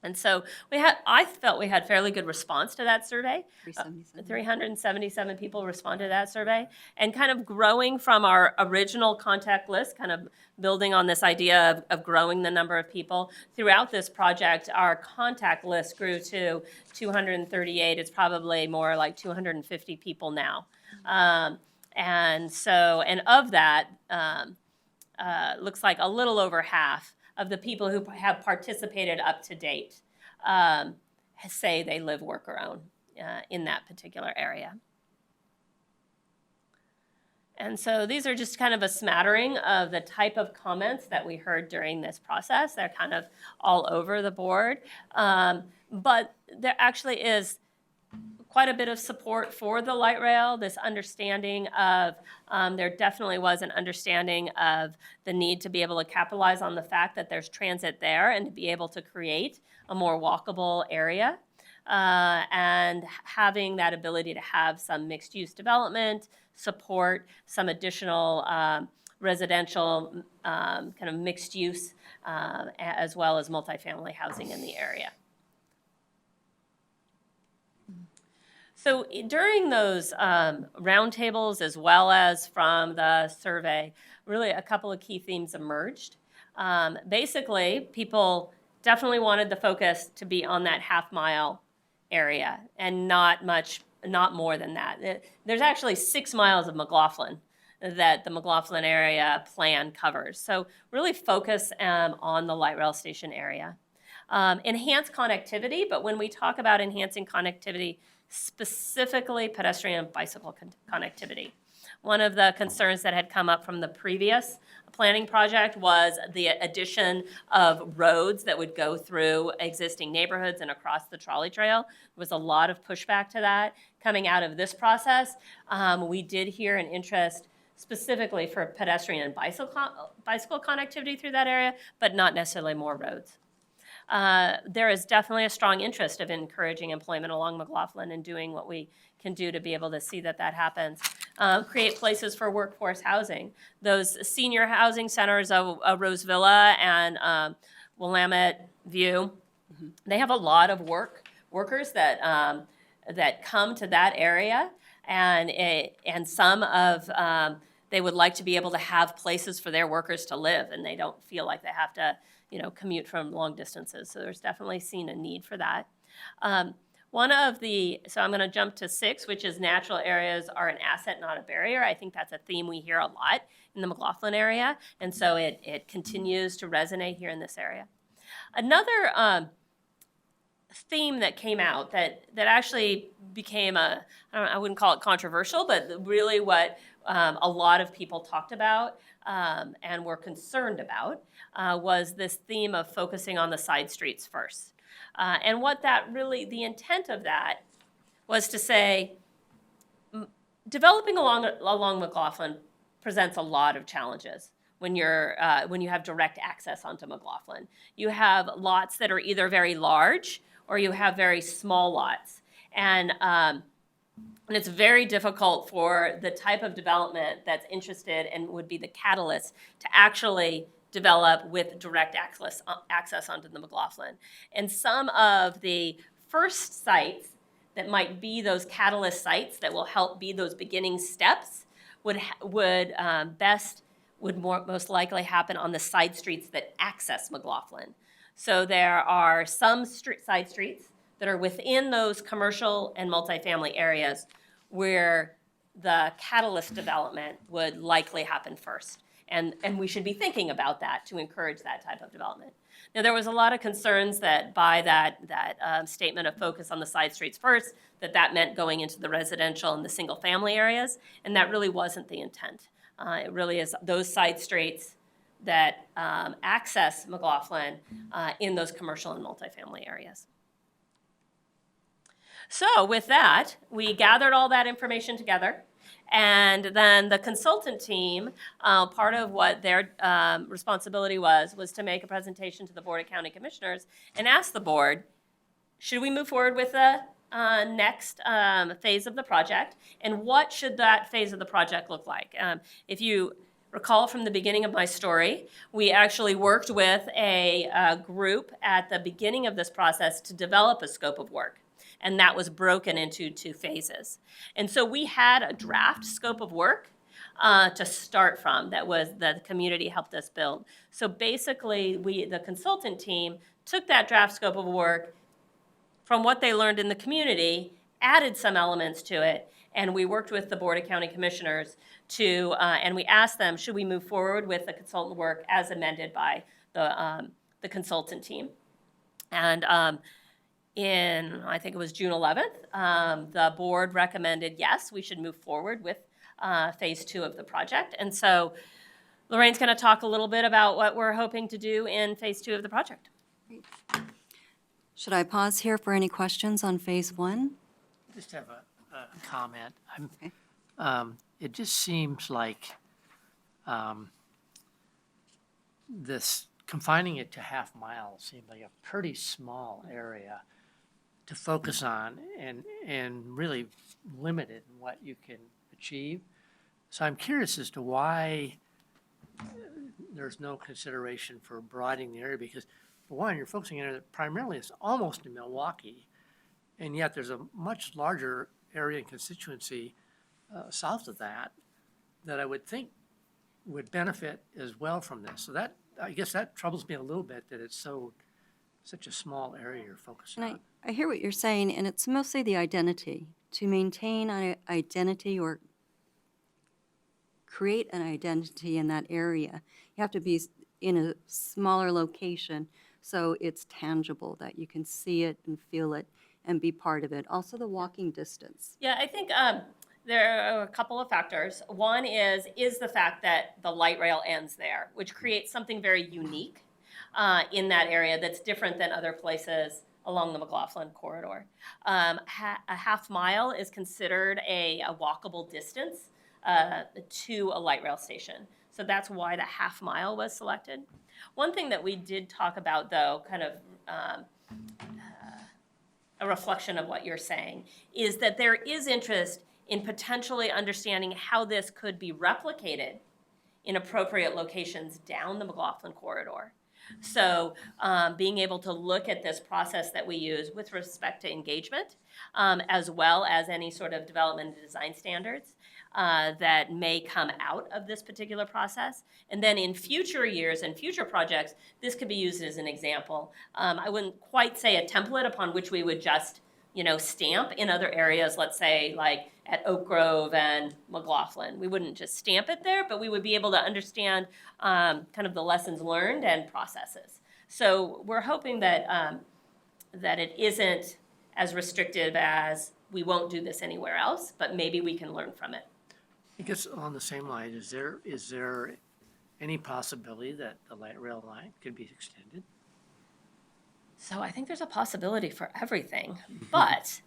And so I felt we had fairly good response to that survey. 377 people responded to that survey. And kind of growing from our original contact list, kind of building on this idea of growing the number of people, throughout this project, our contact list grew to 238. It's probably more like 250 people now. And of that, looks like a little over half of the people who have participated up to date say they live, work around in that particular area. And so these are just kind of a smattering of the type of comments that we heard during this process. They're kind of all over the board. But there actually is quite a bit of support for the light rail, this understanding of, there definitely was an understanding of the need to be able to capitalize on the fact that there's transit there and to be able to create a more walkable area. And having that ability to have some mixed-use development, support some additional residential kind of mixed use, as well as multifamily housing in the area. So during those roundtables, as well as from the survey, really a couple of key themes emerged. Basically, people definitely wanted the focus to be on that half-mile area and not more than that. There's actually 6 miles of McLaughlin that the McLaughlin area plan covers. So really focus on the light rail station area. Enhance connectivity, but when we talk about enhancing connectivity, specifically pedestrian and bicycle connectivity. One of the concerns that had come up from the previous planning project was the addition of roads that would go through existing neighborhoods and across the trolley trail. There was a lot of pushback to that. Coming out of this process, we did hear an interest specifically for pedestrian and bicycle connectivity through that area, but not necessarily more roads. There is definitely a strong interest of encouraging employment along McLaughlin and doing what we can do to be able to see that happens. Create places for workforce housing. Those senior housing centers of Rose Villa and Willamette View, they have a lot of workers that come to that area, and some of they would like to be able to have places for their workers to live, and they don't feel like they have to commute from long distances. So there's definitely seen a need for that. So I'm going to jump to 6, which is natural areas are an asset, not a barrier. I think that's a theme we hear a lot in the McLaughlin area, and so it continues to resonate here in this area. Another theme that came out that actually became I wouldn't call it controversial, but really what a lot of people talked about and were concerned about was this theme of focusing on the side streets first. And what the intent of that was to say, developing along McLaughlin presents a lot of challenges when you have direct access onto McLaughlin. You have lots that are either very large or you have very small lots. And it's very difficult for the type of development that's interested and would be the catalyst to actually develop with direct access onto the McLaughlin. And some of the first sites that might be those catalyst sites that will help be those beginning steps would most likely happen on the side streets that access McLaughlin. So there are some side streets that are within those commercial and multifamily areas where the catalyst development would likely happen first. And we should be thinking about that to encourage that type of development. Now, there was a lot of concerns that by that statement of focus on the side streets first, that meant going into the residential and the single family areas, and that really wasn't the intent. It really is those side streets that access McLaughlin in those commercial and multifamily areas. So with that, we gathered all that information together. And then the consultant team, part of what their responsibility was to make a presentation to the Board of County Commissioners and ask the board, should we move forward with the next phase of the project? And what should that phase of the project look like? If you recall from the beginning of my story, we actually worked with a group at the beginning of this process to develop a scope of work. And that was broken into 2 phases. And so we had a draft scope of work to start from that the community helped us build. So basically, the consultant team took that draft scope of work from what they learned in the community, added some elements to it, And we worked with the Board of County Commissioners to, and we asked them, should we move forward with the consultant work as amended by the consultant team? And I think it was June 11th, the board recommended, yes, we should move forward with phase 2 of the project. And so Lorraine's going to talk a little bit about what we're hoping to do in phase 2 of the project. Should I pause here for any questions on phase 1? Just have a comment. Okay. It just seems like this, confining it to half mile seemed like a pretty small area to focus on and really limited in what you can achieve. So I'm curious as to why there's no consideration for broadening the area, because for one, you're focusing on it primarily, it's almost in Milwaukee, and yet there's a much larger area and constituency south of that I would think would benefit as well from this. So that, I guess that troubles me a little bit, that it's such a small area you're focusing on. And I hear what you're saying, and it's mostly the identity. To maintain an identity or create an identity in that area, you have to be in a smaller location so it's tangible, that you can see it and feel it and be part of it. Also the walking distance. Yeah, I think there are a couple of factors. One is the fact that the light rail ends there, which creates something very unique in that area that's different than other places along the McLaughlin corridor. A half mile is considered a walkable distance to a light rail station. So that's why the half mile was selected. One thing that we did talk about, though, kind of a reflection of what you're saying, is that there is interest in potentially understanding how this could be replicated in appropriate locations down the McLaughlin corridor. So being able to look at this process that we use with respect to engagement, as well as any sort of development and design standards that may come out of this particular process. And then in future years and future projects, this could be used as an example. I wouldn't quite say a template upon which we would just, stamp in other areas, let's say like at Oak Grove and McLaughlin. We wouldn't just stamp it there, but we would be able to understand kind of the lessons learned and processes. So we're hoping that that it isn't as restrictive as we won't do this anywhere else, but maybe we can learn from it. I guess on the same line, is there any possibility that the light rail line could be extended? So I think there's a possibility for everything, but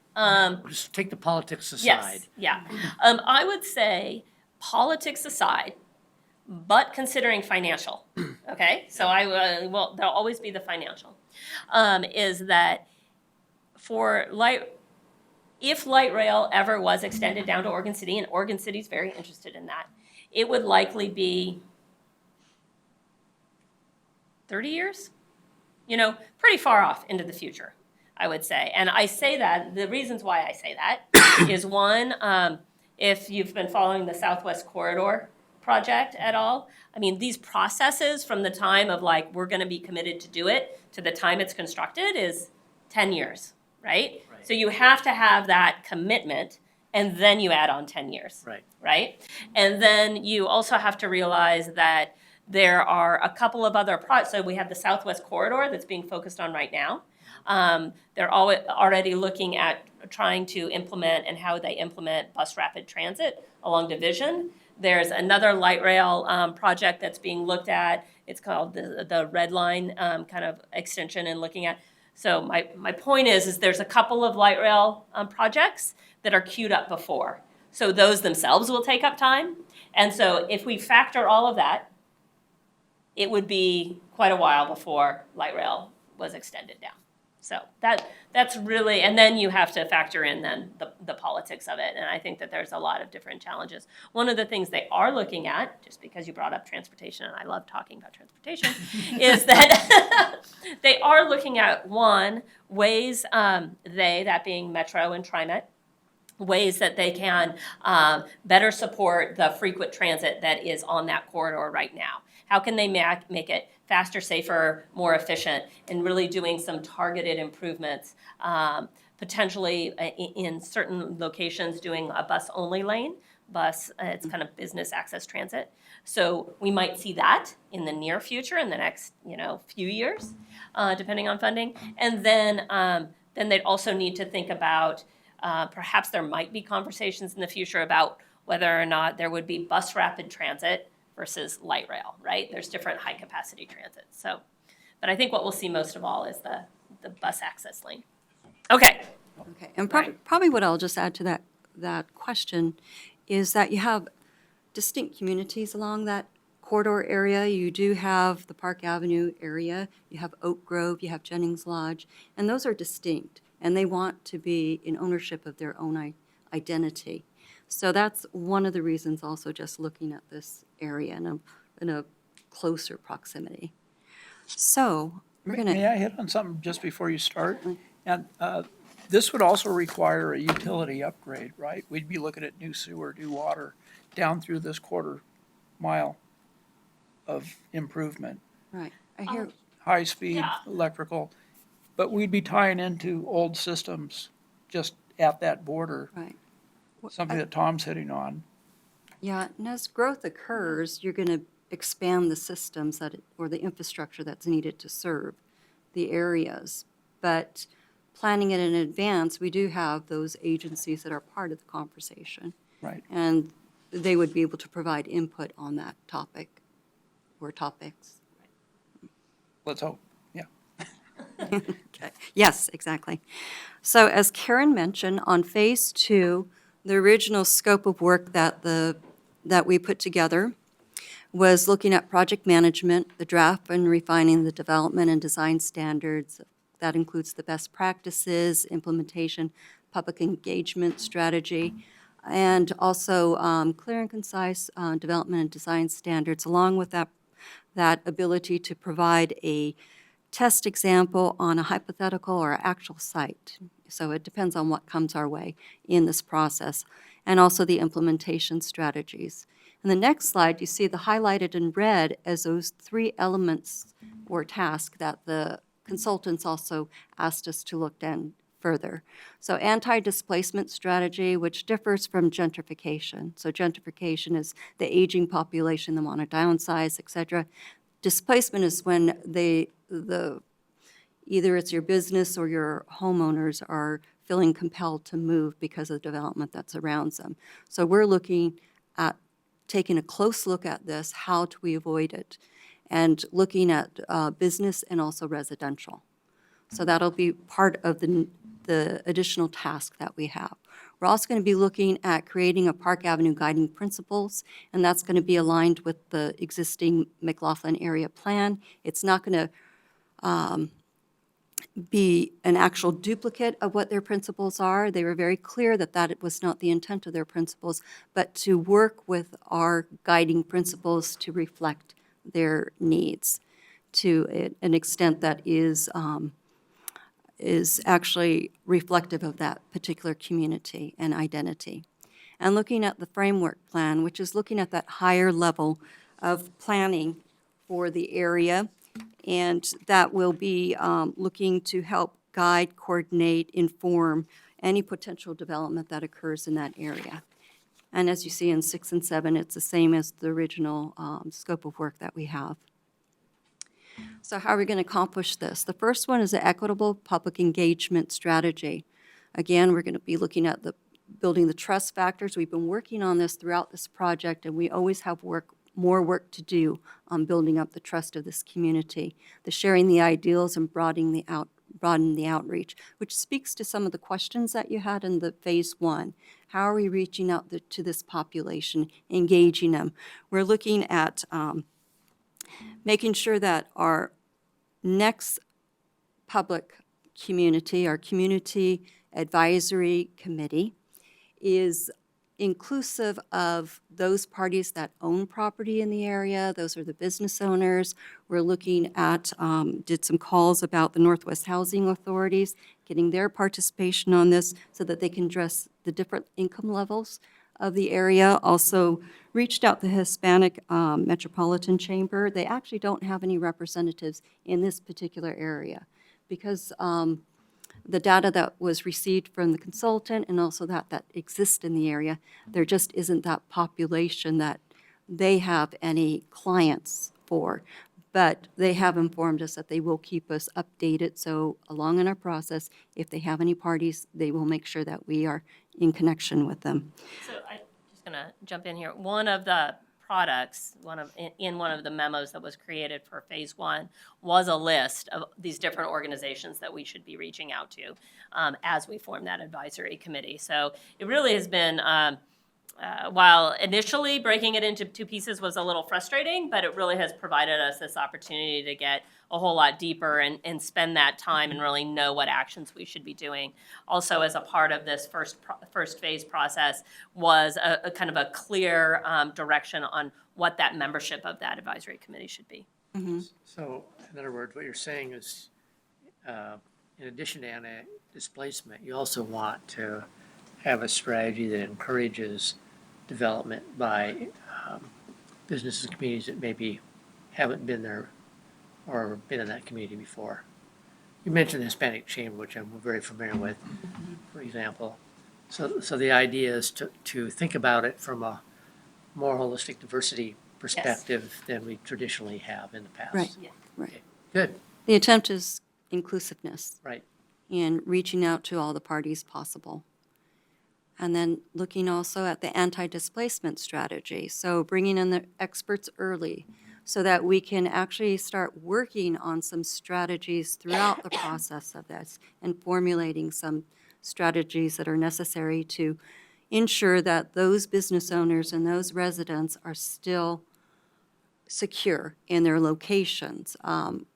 Just take the politics aside. yes, yeah. I would say politics aside, but considering financial, okay? So well, there'll always be the financial, is that if light rail ever was extended down to Oregon City, and Oregon City's very interested in that, it would likely be 30 years, pretty far off into the future, I would say. And I say that, the reasons why I say that is one, if you've been following the Southwest Corridor project at all, I mean, these processes from the time of like, we're gonna be committed to do it to the time it's constructed is 10 years, right? So you have to have that commitment, and then you add on 10 years. Right? And then you also have to realize that there are a couple of other projects. So we have the Southwest Corridor that's being focused on right now. They're already looking at trying to implement and how they implement bus rapid transit along Division. There's another light rail project that's being looked at. It's called the Red Line kind of extension and looking at. So my point is there's a couple of light rail projects that are queued up before. So those themselves will take up time. And so if we factor all of that, it would be quite a while before light rail was extended down. So that's really, and then you have to factor in then the politics of it. And I think that there's a lot of different challenges. One of the things they are looking at, just because you brought up transportation, and I love talking about transportation, is that they are looking at, one, ways that being Metro and TriMet, ways that they can better support the frequent transit that is on that corridor right now. How can they make it faster, safer, more efficient, and really doing some targeted improvements potentially in certain locations doing a bus-only lane. It's kind of business access transit. So we might see that in the near future, in the next, few years, depending on funding. And then they'd also need to think about, perhaps there might be conversations in the future about whether or not there would be bus rapid transit versus light rail, right? There's different high capacity transit. So, but I think what we'll see most of all is the bus access lane. Okay. Okay, and probably what I'll just add to that question is that you have distinct communities along that corridor area. You do have the Park Avenue area, you have Oak Grove, you have Jennings Lodge, and those are distinct, and they want to be in ownership of their own identity. So that's one of the reasons also just looking at this area in a closer proximity. So we're going May I hit on something just before you start? And this would also require a utility upgrade, right? We'd be looking at new sewer, new water down through this quarter mile of improvement, Right, I hear, high-speed electrical. But we'd be tying into old systems just at that border, right. something that Tom's hitting on. Yeah, and as growth occurs, you're going to expand the systems or the infrastructure that's needed to serve the areas. But planning it in advance, we do have those agencies that are part of the conversation. Right. And they would be able to provide input on that topic or topics. Let's hope, yeah. Okay. Yes, exactly. So as Karen mentioned, on Phase 2, the original scope of work that we put together was looking at project management, the draft and refining the development and design standards. That includes the best practices, implementation, public engagement strategy, and also clear and concise development and design standards, along with that ability to provide a test example on a hypothetical or actual site. So it depends on what comes our way in this process, and also the implementation strategies. In the next slide, you see the highlighted in red as those 3 elements or tasks that the consultants also asked us to look in further. So anti-displacement strategy, which differs from gentrification. So gentrification is the aging population, they want to downsize, et cetera. Displacement is when either it's your business or your homeowners are feeling compelled to move because of the development that surrounds them. So we're looking at taking a close look at this, how do we avoid it, and looking at business and also residential. So that'll be part of the additional task that we have. We're also going to be looking at creating a Park Avenue guiding principles, and that's going to be aligned with the existing McLaughlin area plan. It's not going to be an actual duplicate of what their principles are. They were very clear that that was not the intent of their principles, but to work with our guiding principles to reflect their needs to an extent that is actually reflective of that particular community and identity. And looking at the framework plan, which is looking at that higher level of planning for the area, and that will be looking to help guide, coordinate, inform any potential development that occurs in that area. And as you see in 6 and 7, it's the same as the original scope of work that we have. So how are we going to accomplish this? The first one is the equitable public engagement strategy. Again, we're going to be looking at building the trust factors. We've been working on this throughout this project, and we always have more work to do on building up the trust of this community, the sharing the ideals and broadening the outreach, which speaks to some of the questions that you had in the Phase 1. How are we reaching out to this population, engaging them? We're looking at making sure that our next public community, our community advisory committee, is inclusive of those parties that own property in the area. Those are the business owners. We're looking at, did some calls about the Northwest Housing Authorities, getting their participation on this so that they can address the different income levels of the area. Also reached out to the Hispanic Metropolitan Chamber. They actually don't have any representatives in this particular area because the data that was received from the consultant and also that exists in the area, there just isn't that population that they have any clients for. But they have informed us that they will keep us updated, so along in our process, if they have any parties, they will make sure that we are in connection with them. So I'm just going to jump in here. One of the products, in one of the memos that was created for phase one was a list of these different organizations that we should be reaching out to as we form that advisory committee. So it really has been, while initially breaking it into two pieces was a little frustrating, but it really has provided us this opportunity to get a whole lot deeper and spend that time and really know what actions we should be doing. Also, as a part of this first phase process was a kind of a clear direction on what that membership of that advisory committee should be. So, in other words, what you're saying is, in addition to anti-displacement, you also want to have a strategy that encourages development by businesses and communities that maybe haven't been there or been in that community before. You mentioned the Hispanic Chamber, which I'm very familiar with, for example. So the idea is to think about it from a more holistic diversity perspective than we traditionally have in the past. Right, right. Okay, good, The attempt is inclusiveness right. and reaching out to all the parties possible. And then looking also at the anti-displacement strategy. So bringing in the experts early so that we can actually start working on some strategies throughout the process of this and formulating some strategies that are necessary to ensure that those business owners and those residents are still secure in their locations.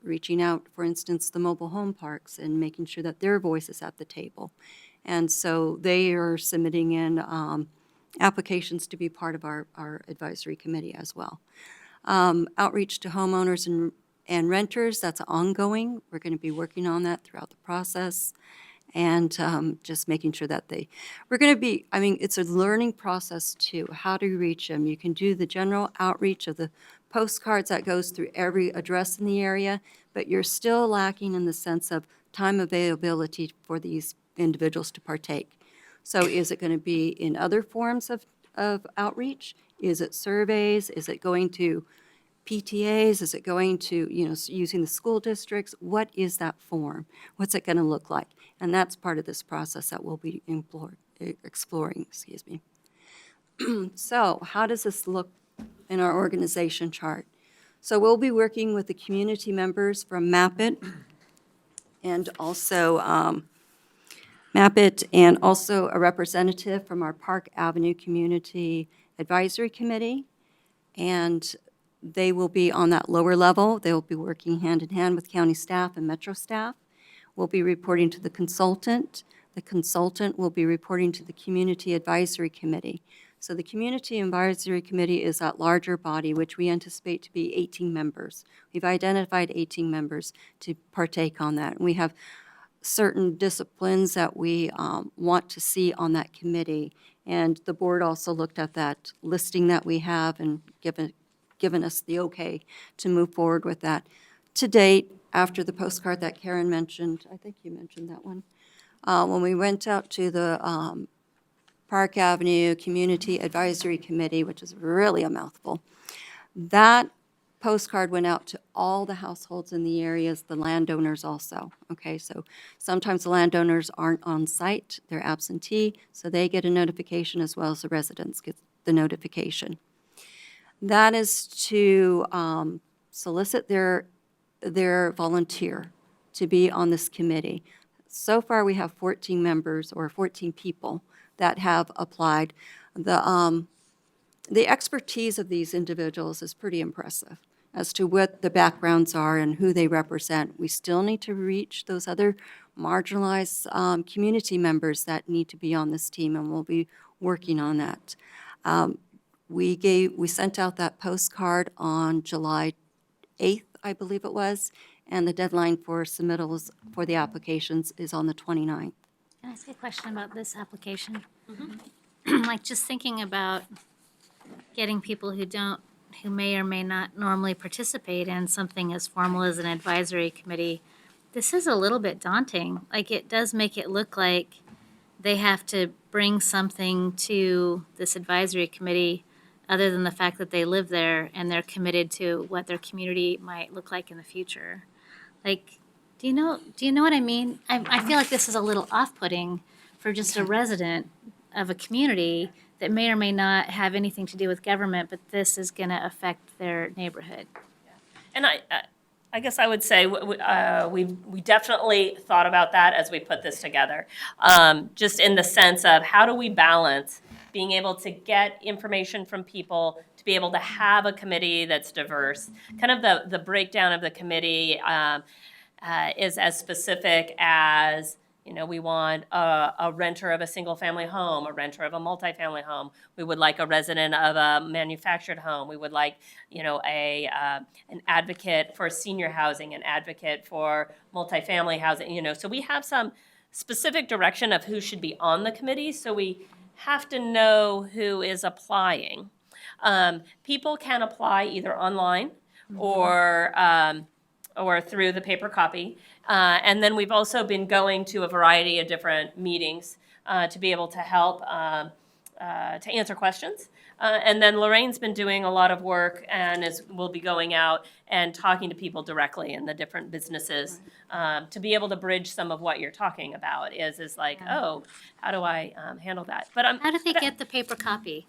Reaching out, for instance, the mobile home parks and making sure that their voice is at the table. And so they are submitting in applications to be part of our advisory committee as well. Outreach to homeowners and renters, that's ongoing. We're going to be working on that throughout the process. And just making sure that we're going to be, I mean, it's a learning process too. How do you reach them? You can do the general outreach of the postcards that goes through every address in the area, but you're still lacking in the sense of time availability for these individuals to partake. So is it going to be in other forms of outreach? Is it surveys? Is it going to PTAs? Is it going to, using the school districts? What is that form? What's it going to look like? And that's part of this process that we'll be exploring. So how does this look in our organization chart? So we'll be working with the community members from MAPIT and also a representative from our Park Avenue Community Advisory Committee. And they will be on that lower level. They will be working hand in hand with county staff and metro staff. We'll be reporting to the consultant. The consultant will be reporting to the Community Advisory Committee. So the Community Advisory Committee is that larger body, which we anticipate to be 18 members. We've identified 18 members to partake on that. And we have certain disciplines that we want to see on that committee. And the board also looked at that listing that we have and given us the okay to move forward with that. To date, after the postcard that Karen mentioned, I think you mentioned that one, when we went out to the Park Avenue Community Advisory Committee, which is really a mouthful, that postcard went out to all the households in the areas, the landowners also. Okay, so sometimes the landowners aren't on site, they're absentee, so they get a notification as well as the residents get the notification. That is to solicit their volunteer to be on this committee. So far, we have 14 members or 14 people that have applied. The expertise of these individuals is pretty impressive as to what the backgrounds are and who they represent. We still need to reach those other marginalized community members that need to be on this team, and we'll be working on that. We sent out that postcard on July 8th, I believe it was, and the deadline for submittals for the applications is on the 29th. Can I ask a question about this application? Like, just thinking about getting people who may or may not normally participate in something as formal as an advisory committee this is a little bit daunting. Like, it does make it look like they have to bring something to this advisory committee other than the fact that they live there and they're committed to what their community might look like in the future. Like, do you know what I mean? I feel like this is a little off-putting for just a resident of a community that may or may not have anything to do with government, but this is going to affect their neighborhood. And I guess I would say we definitely thought about that as we put this together. Just in the sense of how do we balance being able to get information from people, to be able to have a committee that's diverse. Kind of the breakdown of the committee is as specific as, we want a renter of a single-family home, a renter of a multifamily home. We would like a resident of a manufactured home. We would like, an advocate for senior housing, an advocate for multifamily housing. So we have some specific direction of who should be on the committee. So we have to know who is applying. People can apply either online or through the paper copy. And then we've also been going to a variety of different meetings to be able to help to answer questions. And then Lorraine's been doing a lot of work and will be going out and talking to people directly in the different businesses to be able to bridge some of what you're talking about is like, oh, how do I handle that? But How do they get the paper copy?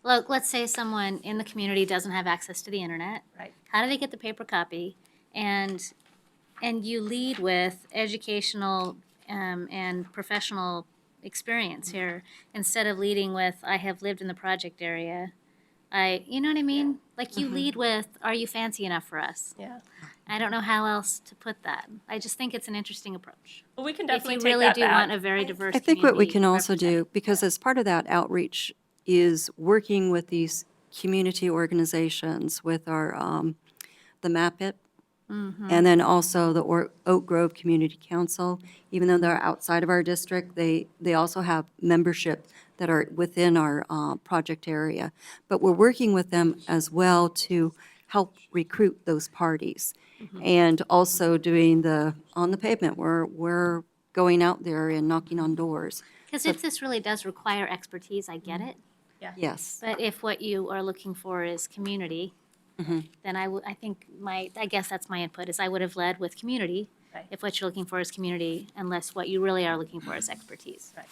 Look, let's say someone in the community doesn't have access to the internet. Right. How do they get the paper copy? And you lead with educational and professional experience here instead of leading with, I have lived in the project area. You know what I mean? Like, you lead with, are you fancy enough for us? yeah, I don't know how else to put that. I just think it's an interesting approach. well, we can If definitely you take really that do back. want a very diverse I think what we community can also do, represented. because as part of that outreach, is working with these community organizations, with our, the MAP It, and then also the Oak Grove Community Council. Even though they're outside of our district, they also have membership that are within our project area. But we're working with them as well to help recruit those parties. And also doing on the pavement, we're going out there and knocking on doors. Because if this really does require expertise, I get it. Yes. But if what you are looking for is community, then I think I guess that's my input, is I would have led with community. Right. If what you're looking for is community, unless what you really are looking for is expertise. Right.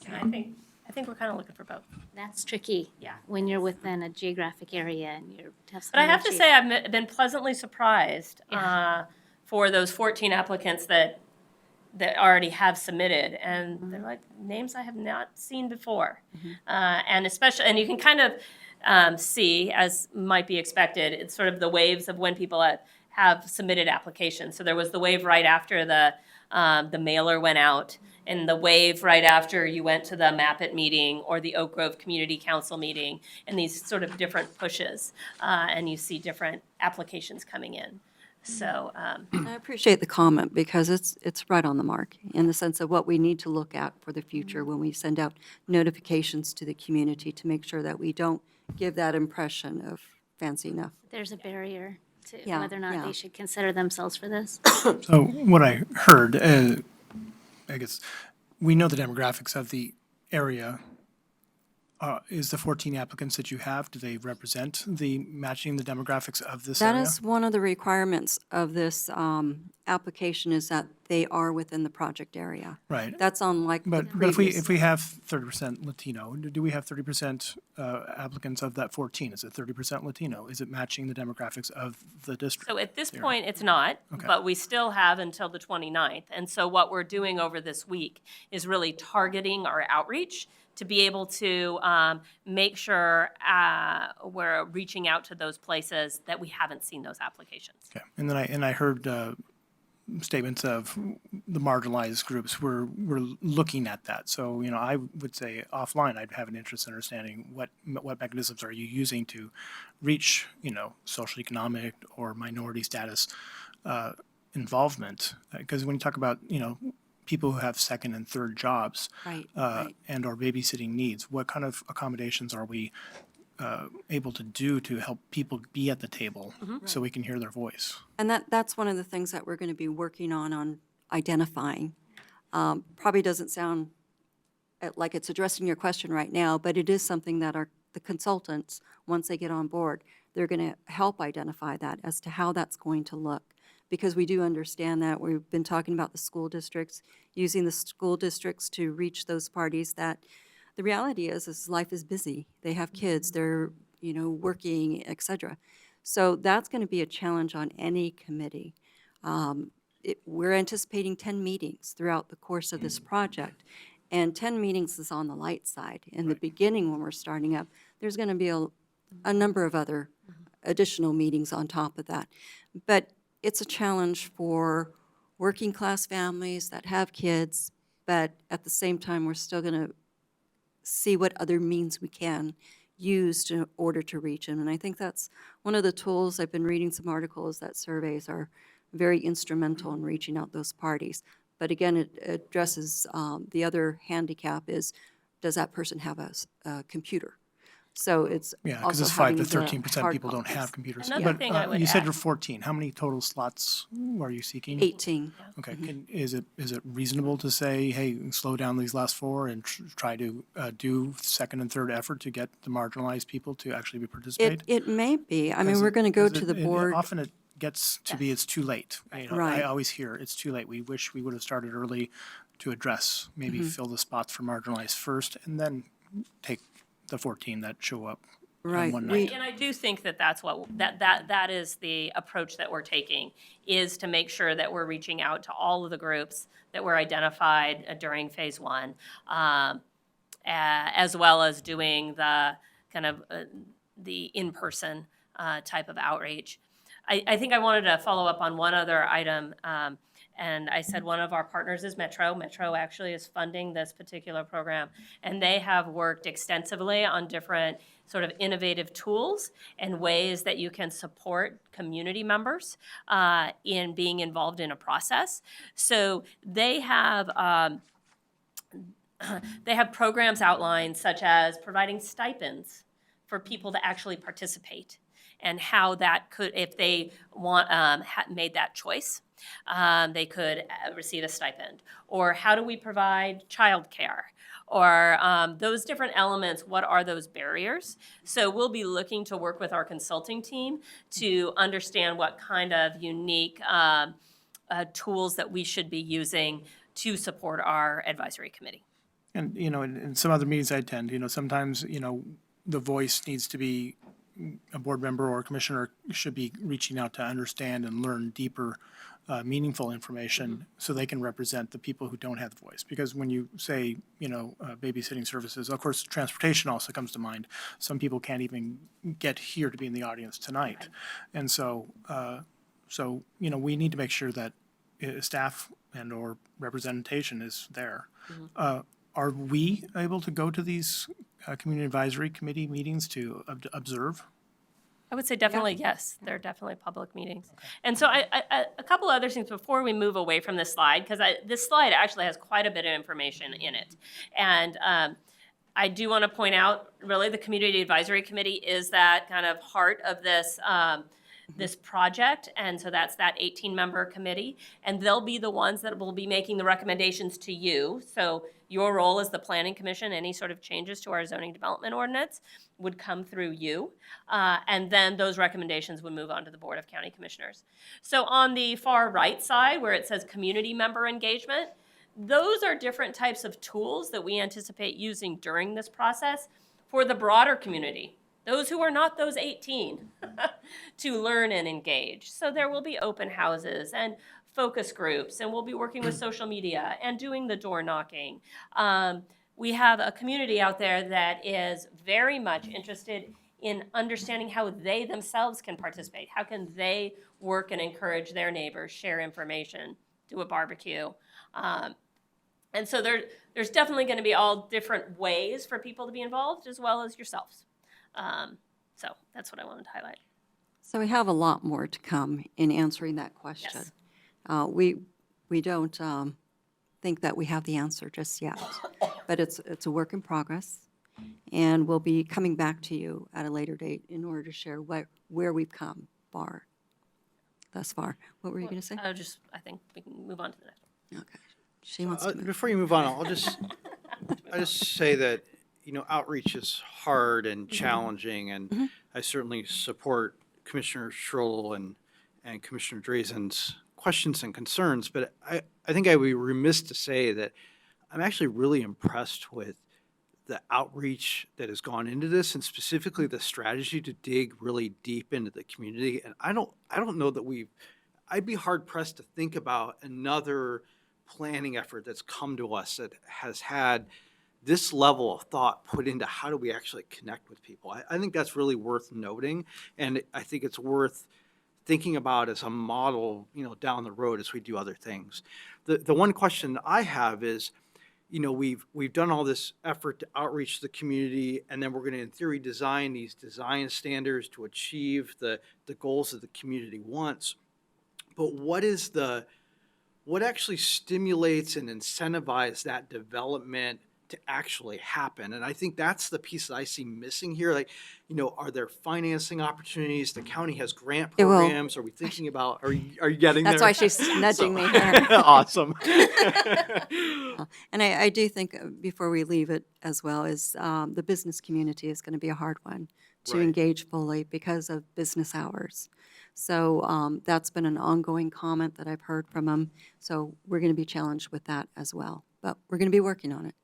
And I think we're kind of looking for both. That's tricky. Yeah. When you're within a geographic area and you're have But I something have to achieve. say, I've been pleasantly surprised Yeah. for those 14 applicants that already have submitted, and they're like names I have not seen before, and especially, and you can kind of see, as might be expected, it's sort of the waves of when people have submitted applications. So there was the wave right after the mailer went out, and the wave right after you went to the MAP It meeting or the Oak Grove Community Council meeting, and these sort of different pushes, and you see different applications coming in. So, I appreciate the comment, because it's right on the mark in the sense of what we need to look at for the future when we send out notifications to the community, to make sure that we don't give that impression of fancy enough. There's a barrier to Yeah, whether or not yeah. they should consider themselves for this. So what I heard, I guess, we know the demographics of the area. Is the 14 applicants that you have, do they represent matching the demographics of this area? That is one of the requirements of this application, is that they are within the project area. Right. That's unlike the But previous. if we have 30% Latino, do we have 30% applicants of that 14? Is it 30% Latino? Is it matching the demographics of the district? so at this there? point, it's not, Okay. but we still have until the 29th. And so what we're doing over this week is really targeting our outreach to be able to make sure we're reaching out to those places that we haven't seen those applications. Okay. And then I heard statements of the marginalized groups. We're looking at that. So, I would say offline, I'd have an interest in understanding what mechanisms are you using to reach, social, economic, or minority status involvement. Because when you talk about, people who have second and third jobs Right, and or babysitting needs, what kind of accommodations are we able to do to help people be at the table so we can hear their voice. And that's one of the things that we're going to be working on identifying. Probably doesn't sound like it's addressing your question right now, but it is something that the consultants, once they get on board, they're going to help identify that as to how that's going to look. Because we do understand that we've been talking about the school districts, using the school districts to reach those parties that the reality is life is busy. They have kids, they're, working, et cetera. So that's going to be a challenge on any committee. We're anticipating 10 meetings throughout the course of this project. And 10 meetings is on the light side. In the beginning, when we're starting up, there's going to be a number of other additional meetings on top of that. But it's a challenge for working class families that have kids, but at the same time, we're still going to see what other means we can use in order to reach them. And I think that's one of the tools. I've been reading some articles that surveys are very instrumental in reaching out those parties. But again, it addresses the other handicap is, does that person have a computer? So it's Yeah, because also it's 5 to having the 13% hard people don't copies. have computers. Another But thing I would you said add- you're 14. How many total slots are you seeking? 18. Okay, is it reasonable to say, hey, slow down these last 4 and try to do second and third effort to get the marginalized people to actually participate? It may be. I mean, Because we're going to go because to the board. Often it gets to be, it's too late. Right. I always hear, it's too late. We wish we would have started early to address, maybe fill the spots for marginalized first, and then take the 14 that show up on Right. one We- night. And I do think that is the approach that we're taking, is to make sure that we're reaching out to all of the groups that were identified during phase 1, as well as doing the kind of the in-person type of outreach. I think I wanted to follow up on one other item, and I said one of our partners is Metro. Metro actually is funding this particular program, and they have worked extensively on different sort of innovative tools and ways that you can support community members in being involved in a process. So they have programs outlined such as providing stipends for people to actually participate, and how that could, if they made that choice, they could receive a stipend. Or how do we provide childcare? Or those different elements, what are those barriers? So we'll be looking to work with our consulting team to understand what kind of unique tools that we should be using to support our advisory committee. And, in some other meetings I attend, sometimes, the voice needs to be, a board member or a commissioner should be reaching out to understand and learn deeper, meaningful information so they can represent the people who don't have the voice. Because when you say, babysitting services, of course, transportation also comes to mind. Some people can't even get here to be in the audience tonight. And so, we need to make sure that staff and or representation is there. Are we able to go to these community advisory committee meetings to observe? I would say definitely yes. They're definitely public meetings. And so a couple other things before we move away from this slide, because this slide actually has quite a bit of information in it. And I do want to point out, really, the Community Advisory Committee is that kind of heart of this this project, and so that's that 18-member committee, and they'll be the ones that will be making the recommendations to you. So your role as the Planning Commission, any sort of changes to our zoning development ordinance would come through you, and then those recommendations would move on to the Board of County Commissioners. So on the far right side, where it says community member engagement, those are different types of tools that we anticipate using during this process for the broader community, those who are not those 18, to learn and engage. So there will be open houses and focus groups, and we'll be working with social media and doing the door knocking. We have a community out there that is very much interested in understanding how they themselves can participate. How can they work and encourage their neighbors, share information, do a barbecue? And so there's definitely going to be all different ways for people to be involved, as well as yourselves. So that's what I wanted to highlight. So we have a lot more to come in answering that question. Yes. We don't think that we have the answer just yet, but it's a work in progress. And we'll be coming back to you at a later date in order to share where we've come thus far. What were you going to say? I think we can move on to the next one. Okay. She wants to move. Before you move on, I just say that, outreach is hard and challenging, and I certainly support Commissioner Schroll and Commissioner Drazen's questions and concerns, but I think I would be remiss to say that I'm actually really impressed with the outreach that has gone into this, and specifically the strategy to dig really deep into the community. And I don't know that I'd be hard pressed to think about another planning effort that's come to us that has had this level of thought put into how do we actually connect with people. I think that's really worth noting, and I think it's worth thinking about as a model, down the road as we do other things. The one question I have is, we've done all this effort to outreach the community, and then we're going to, in theory, design these design standards to achieve the goals that the community wants. But what actually stimulates and incentivizes that development to actually happen? And I think that's the piece that I see missing here. Like, are there financing opportunities? The county has grant It will. programs. Are we thinking about, are you getting there? That's why she's nudging me here. Awesome. And I do think, before we leave it as well, is the business community is going to be a hard one to Right. engage fully because of business hours. So that's been an ongoing comment that I've heard from them. So we're going to be challenged with that as well. But we're going to be working on it.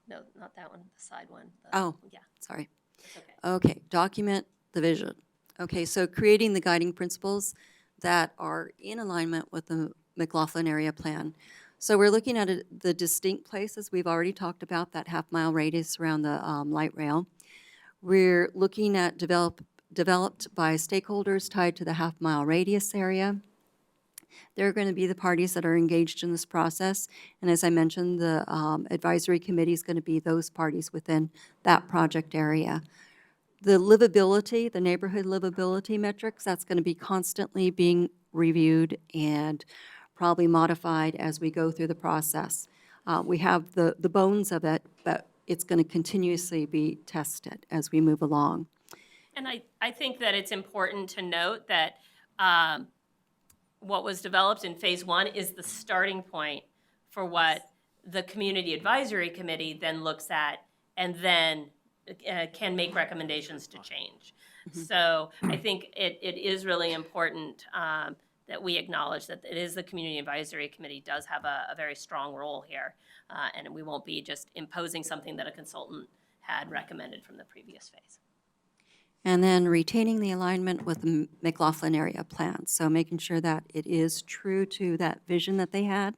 No, not that one, the side one. Oh. Yeah, Sorry. it's okay. Okay, document the vision. Okay, so creating the guiding principles that are in alignment with the McLaughlin area plan. So we're looking at the distinct places we've already talked about, that half-mile radius around the light rail. We're looking at developed by stakeholders tied to the half-mile radius area. They're going to be the parties that are engaged in this process. And as I mentioned, the advisory committee is going to be those parties within that project area. The livability, the neighborhood livability metrics, that's going to be constantly being reviewed and probably modified as we go through the process. We have the bones of it, but it's going to continuously be tested as we move along. And I think that it's important to note that what was developed in phase one is the starting point for what the Community Advisory Committee then looks at and then can make recommendations to change. So I think it is really important that we acknowledge that it is the Community Advisory Committee does have a very strong role here. And we won't be just imposing something that a consultant had recommended from the previous phase. And then retaining the alignment with the McLaughlin area plan. So making sure that it is true to that vision that they had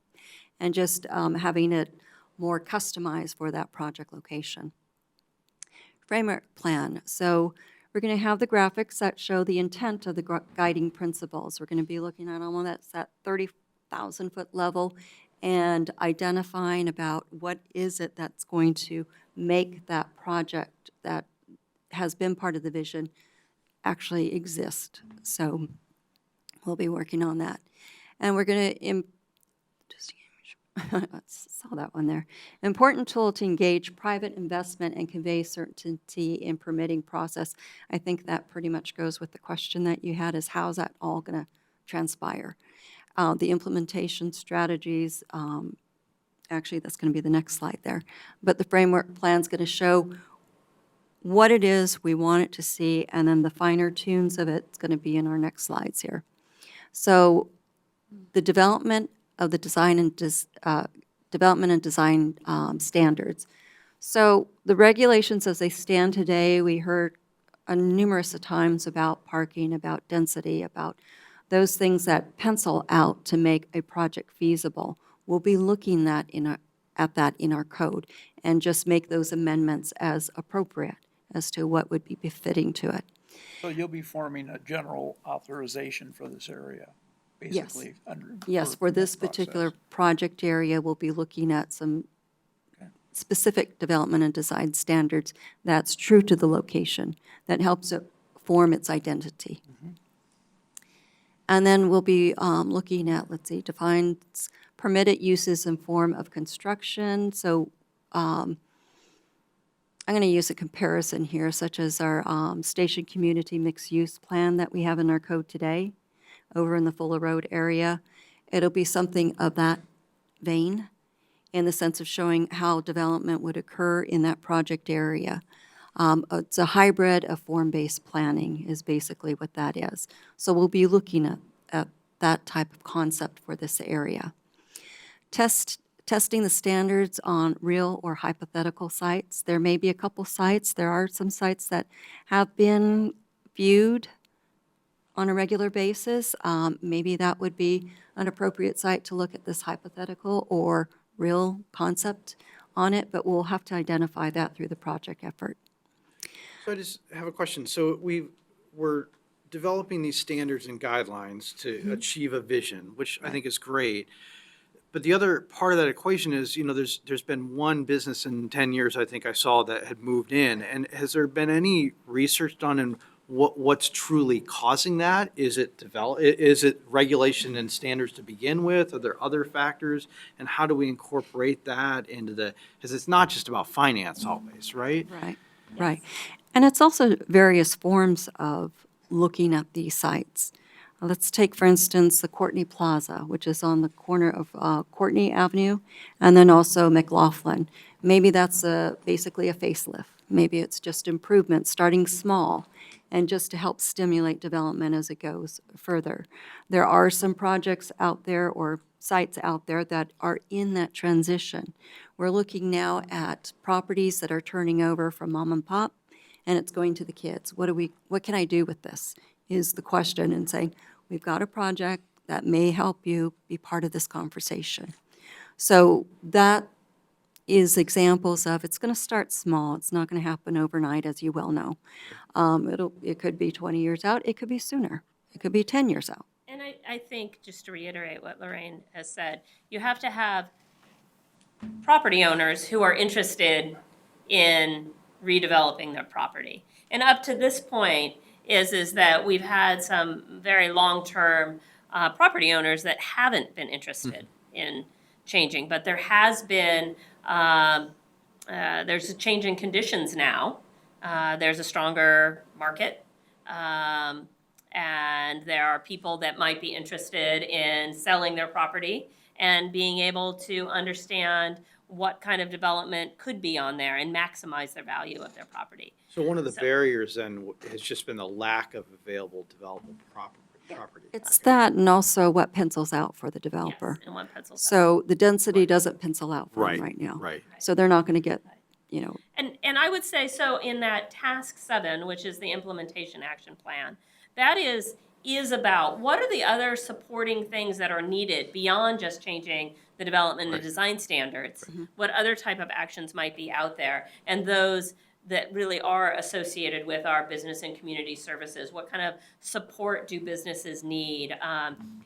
and just having it more customized for that project location. Framework plan. So we're going to have the graphics that show the intent of the guiding principles. We're going to be looking at almost that 30,000 foot level and identifying about what is it that's going to make that project that has been part of the vision actually exist. So we'll be working on that. And we're going to, saw that one there. Important tool to engage private investment and convey certainty in permitting process. I think that pretty much goes with the question that you had, is how's that all going to transpire? The implementation strategies, actually that's going to be the next slide there. But the framework plan is going to show what it is we want it to see, and then the finer tunes of it's going to be in our next slides here. So the development of the design and design standards. So the regulations as they stand today, we heard numerous times about parking, about density, about those things that pencil out to make a project feasible. We'll be looking at that in our code and just make those amendments as appropriate as to what would be befitting to it. So you'll be forming a general authorization for this area, Yes. basically? Yes, for this particular project area, we'll be looking at some specific development and design standards that's true to the location, that helps it form its identity. And then we'll be looking at, defines permitted uses and form of construction. So I'm going to use a comparison here, such as our station community mixed-use plan that we have in our code today over in the Fuller Road area. It'll be something of that vein in the sense of showing how development would occur in that project area. It's a hybrid of form-based planning is basically what that is. So we'll be looking at that type of concept for this area. Testing the standards on real or hypothetical sites. There may be a couple sites. There are some sites that have been viewed on a regular basis. Maybe that would be an appropriate site to look at this hypothetical or real concept on it, but we'll have to identify that through the project effort. So I just have a question. So we're developing these standards and guidelines to achieve a vision, which I think is great. But the other part of that equation is, there's been one business in 10 years, I think I saw, that had moved in. And has there been any research done in what's truly causing that? Is it regulation and standards to begin with? Are there other factors? And how do we incorporate that into because it's not just about finance always, right? Right, right. And it's also various forms of looking at these sites. Let's take, for instance, the Courtney Plaza, which is on the corner of Courtney Avenue, and then also McLaughlin. Maybe that's basically a facelift. Maybe it's just improvement, starting small, and just to help stimulate development as it goes further. There are some projects out there or sites out there that are in that transition. We're looking now at properties that are turning over from mom and pop, and it's going to the kids. What can I do with this? Is the question, and saying, we've got a project that may help you be part of this conversation. So that is examples of, it's going to start small. It's not going to happen overnight, as you well know. It could be 20 years out. It could be sooner. It could be 10 years out. And I think, just to reiterate what Lorraine has said, you have to have property owners who are interested in redeveloping their property. And up to this point is that we've had some very long-term property owners that haven't been interested in changing. But there has been, there's a change in conditions now. There's a stronger market. And there are people that might be interested in selling their property and being able to understand what kind of development could be on there and maximize their value of their property. So one of the barriers then has just been the lack of available developable property. It's that, and also what pencils out for the developer. Yes, and one pencils out. So the density doesn't pencil out for them right now. Right. So they're not going to get, And I would say, so in that task 7, which is the implementation action plan, that is about what are the other supporting things that are needed beyond just changing the development and design standards? What other type of actions might be out there? And those that really are associated with our business and community services. What kind of support do businesses need?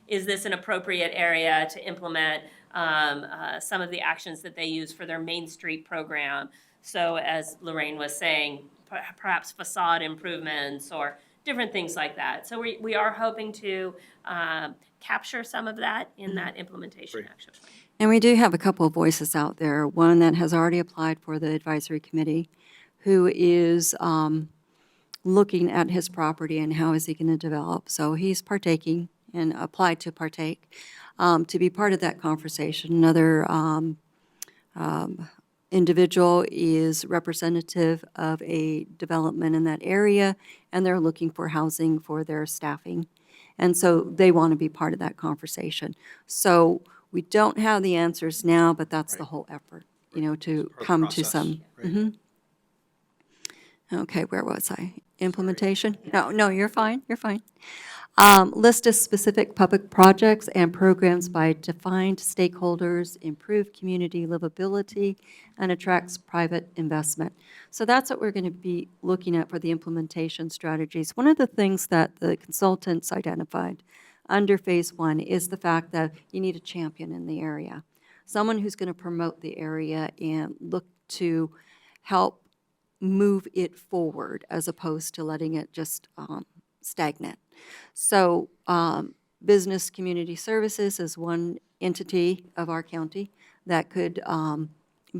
Is this an appropriate area to implement some of the actions that they use for their Main Street program? So as Lorraine was saying, perhaps facade improvements or different things like that. So we are hoping to capture some of that in that implementation action plan. and we do have a couple of voices out there. One that has already applied for the advisory committee, who is looking at his property and how is he going to develop. So he's partaking and applied to partake, to be part of that conversation. Another individual is representative of a development in that area, and they're looking for housing for their staffing. And so they want to be part of that conversation. So we don't have the answers now, but that's the whole effort, to come to some. Okay, where was I? Implementation? No, you're fine, you're fine. List of specific public projects and programs by defined stakeholders, improve community livability, and attracts private investment. So that's what we're going to be looking at for the implementation strategies. One of the things that the consultants identified under phase 1 is the fact that you need a champion in the area, someone who's going to promote the area and look to help move it forward as opposed to letting it just stagnant. So Business Community Services is one entity of our county that could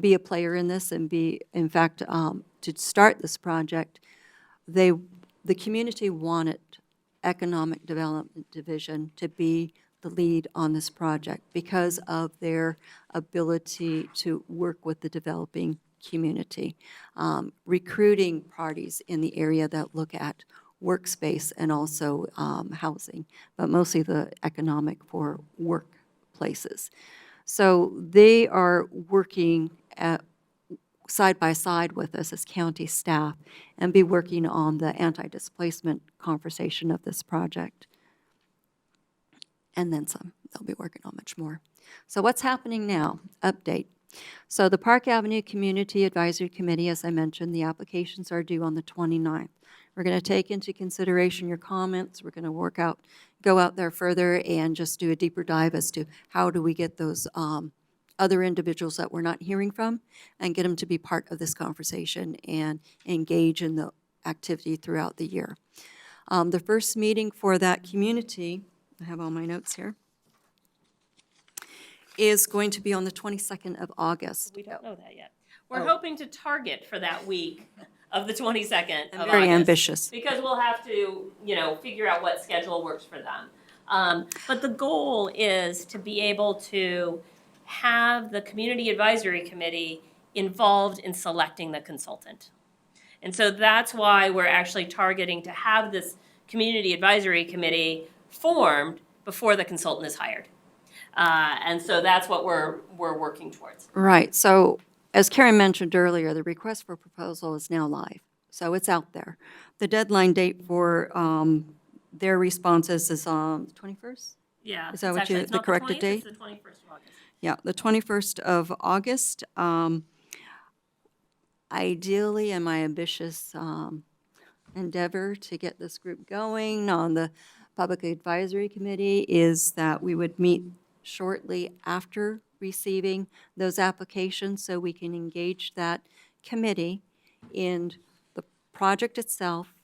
be a player in this and be, in fact, to start this project, the community wanted Economic Development Division to be the lead on this project because of their ability to work with the developing community, recruiting parties in the area that look at workspace and also housing, but mostly the economic for workplaces. So they are working side by side with us as county staff and be working on the anti-displacement conversation of this project. And then some. They'll be working on much more. So what's happening now? Update. So the Park Avenue Community Advisory Committee, as I mentioned, the applications are due on the 29th. We're going to take into consideration your comments. We're going to go out there further and just do a deeper dive as to how do we get those other individuals that we're not hearing from and get them to be part of this conversation and engage in the activity throughout the year. The first meeting for that community, I have all my notes here, is going to be on the 22nd of August. We don't know that yet. We're hoping to target for that week of the 22nd of Very August, ambitious. because we'll have to, figure out what schedule works for them. But the goal is to be able to have the Community Advisory Committee involved in selecting the consultant. And so that's why we're actually targeting to have this Community Advisory Committee formed before the consultant is hired. And so that's what we're working towards. Right. So as Karen mentioned earlier, the request for proposal is now live. So it's out there. The deadline date for their responses is on the 21st? Yeah. Is that what the corrected date? It's the 21st of August. Yeah, the 21st of August. Ideally, and my ambitious endeavor to get this group going on the Public Advisory Committee is that we would meet shortly after receiving those applications so we can engage that committee in the project itself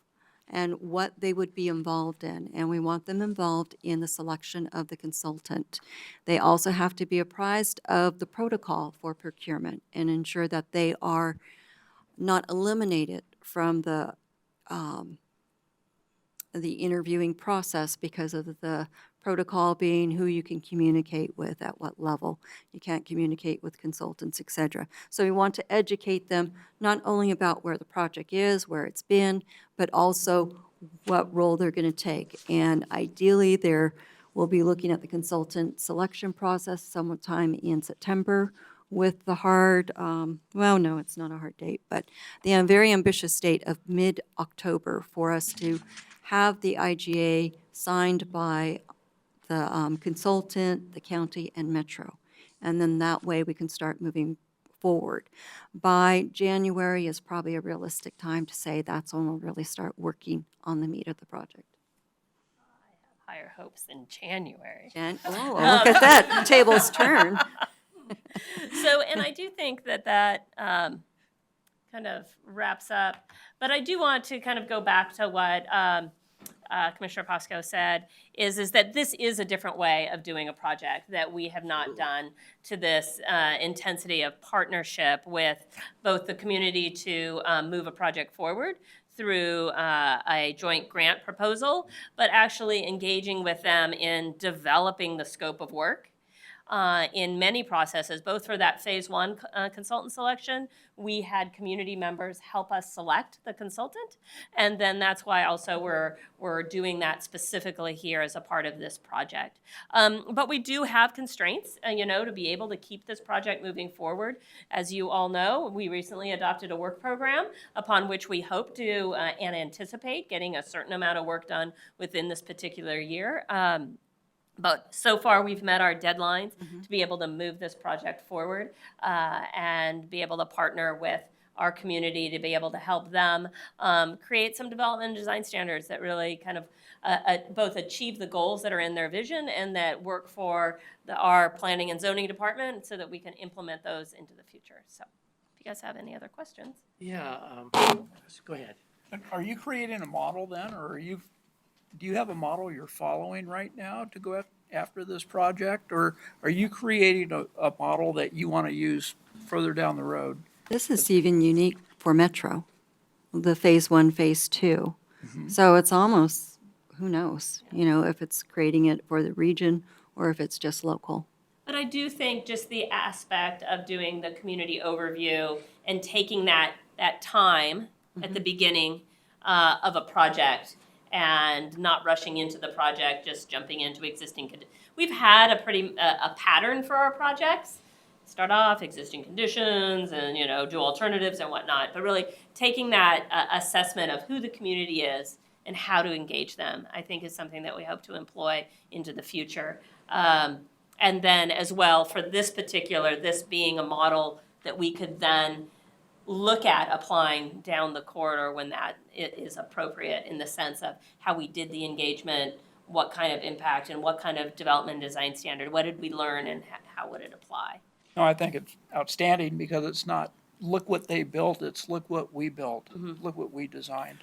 and what they would be involved in. And we want them involved in the selection of the consultant. They also have to be apprised of the protocol for procurement and ensure that they are not eliminated from the interviewing process because of the protocol being who you can communicate with at what level. You can't communicate with consultants, et cetera. So we want to educate them not only about where the project is, where it's been, but also what role they're going to take. And ideally, we'll be looking at the consultant selection process sometime in September with the hard, well, no, it's not a hard date, but the very ambitious date of mid-October for us to have the IGA signed by the consultant, the county, and Metro. And then that way we can start moving forward. By January is probably a realistic time to say that's when we'll really start working on the meat of the project. Higher hopes in January. Oh, look at that, tables turn. So, and I do think that kind of wraps up, but I do want to kind of go back to what Commissioner Pasco said, is that this is a different way of doing a project that we have not done to this intensity of partnership with both the community to move a project forward through a joint grant proposal, but actually engaging with them in developing the scope of work. In many processes, both for that phase one consultant selection, we had community members help us select the consultant. And then that's why also we're doing that specifically here as a part of this project. But we do have constraints, to be able to keep this project moving forward. As you all know, we recently adopted a work program upon which we hope to and anticipate getting a certain amount of work done within this particular year. But so far, we've met our deadlines to be able to move this project forward and be able to partner with our community to be able to help them create some development and design standards that really kind of both achieve the goals that are in their vision and that work for our planning and zoning department so that we can implement those into the future. So if you guys have any other questions. Yeah, go ahead. And are you creating a model then, or do you have a model you're following right now to go after this project? Or are you creating a model that you want to use further down the road? This is even unique for Metro, the Phase 1, Phase 2. So it's almost, who knows, if it's creating it for the region or if it's just local. But I do think just the aspect of doing the community overview and taking that time at the beginning of a project and not rushing into the project, just jumping into existing. We've had a pattern for our projects. Start off existing conditions and, do alternatives and whatnot, but really taking that assessment of who the community is and how to engage them, I think is something that we hope to employ into the future. And then as well, for this being a model that we could then look at applying down the corridor when that is appropriate, in the sense of how we did the engagement, what kind of impact and what kind of development design standard, what did we learn and how would it apply? No, I think it's outstanding because it's not, look what they built, it's look what we built, look what we designed.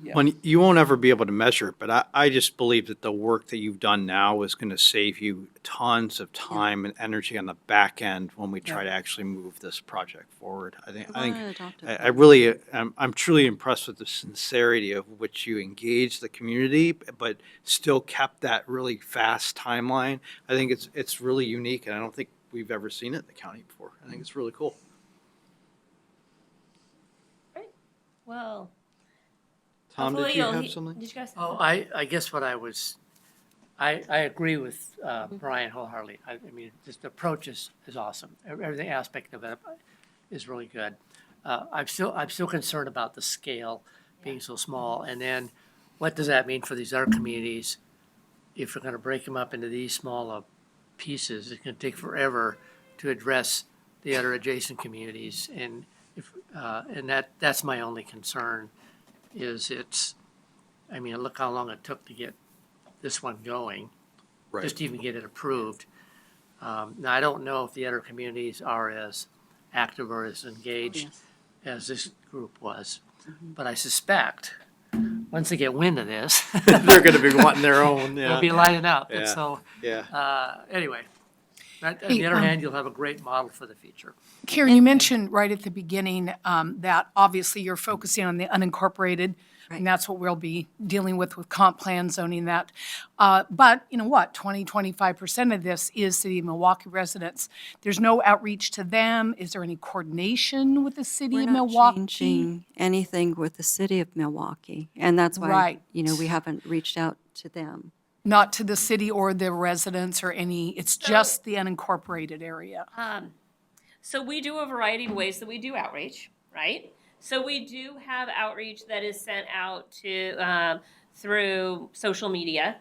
Yeah. When you won't ever be able to measure it, but I just believe that the work that you've done now is going to save you tons of time and energy on the back end when we try to actually move this project forward. I really, I'm truly impressed with the sincerity of which you engage the community, but still kept that really fast timeline. I think it's really unique, and I don't think we've ever seen it in the county before. I think it's really cool. Great. Well. Tom, did Hopefully you you'll have he- something? Did you guys? Oh, I guess what I agree with Brian wholeheartedly. I mean, just the approach is awesome. Everything aspect of it is really good. I'm still concerned about the scale being so small. And then what does that mean for these other communities? If we're going to break them up into these smaller pieces, it's going to take forever to address the other adjacent communities. And that's my only concern. Look how long it took to get this one going, Right. just to even get it approved. Now, I don't know if the other communities are as active or as engaged as this group was, but I suspect, once they get wind of this, They're going to be wanting their own. they'll be lighting up. And Yeah. so, Yeah. anyway, on Hey, the other hand, you'll have a great model for the future. Karen, you mentioned right at the beginning that obviously you're focusing on the unincorporated, Right. and that's what we'll be dealing with comp plan zoning that. But you know what, 25% of this is City of Milwaukee residents. There's no outreach to them. Is there any coordination with the City We're of not Milwaukee? changing anything with the city of Milwaukee, and that's why, Right. we haven't reached out to them. Not to the city or the residents or any, it's just the unincorporated area. So we do a variety of ways that we do outreach, right? So we do have outreach that is sent out to through social media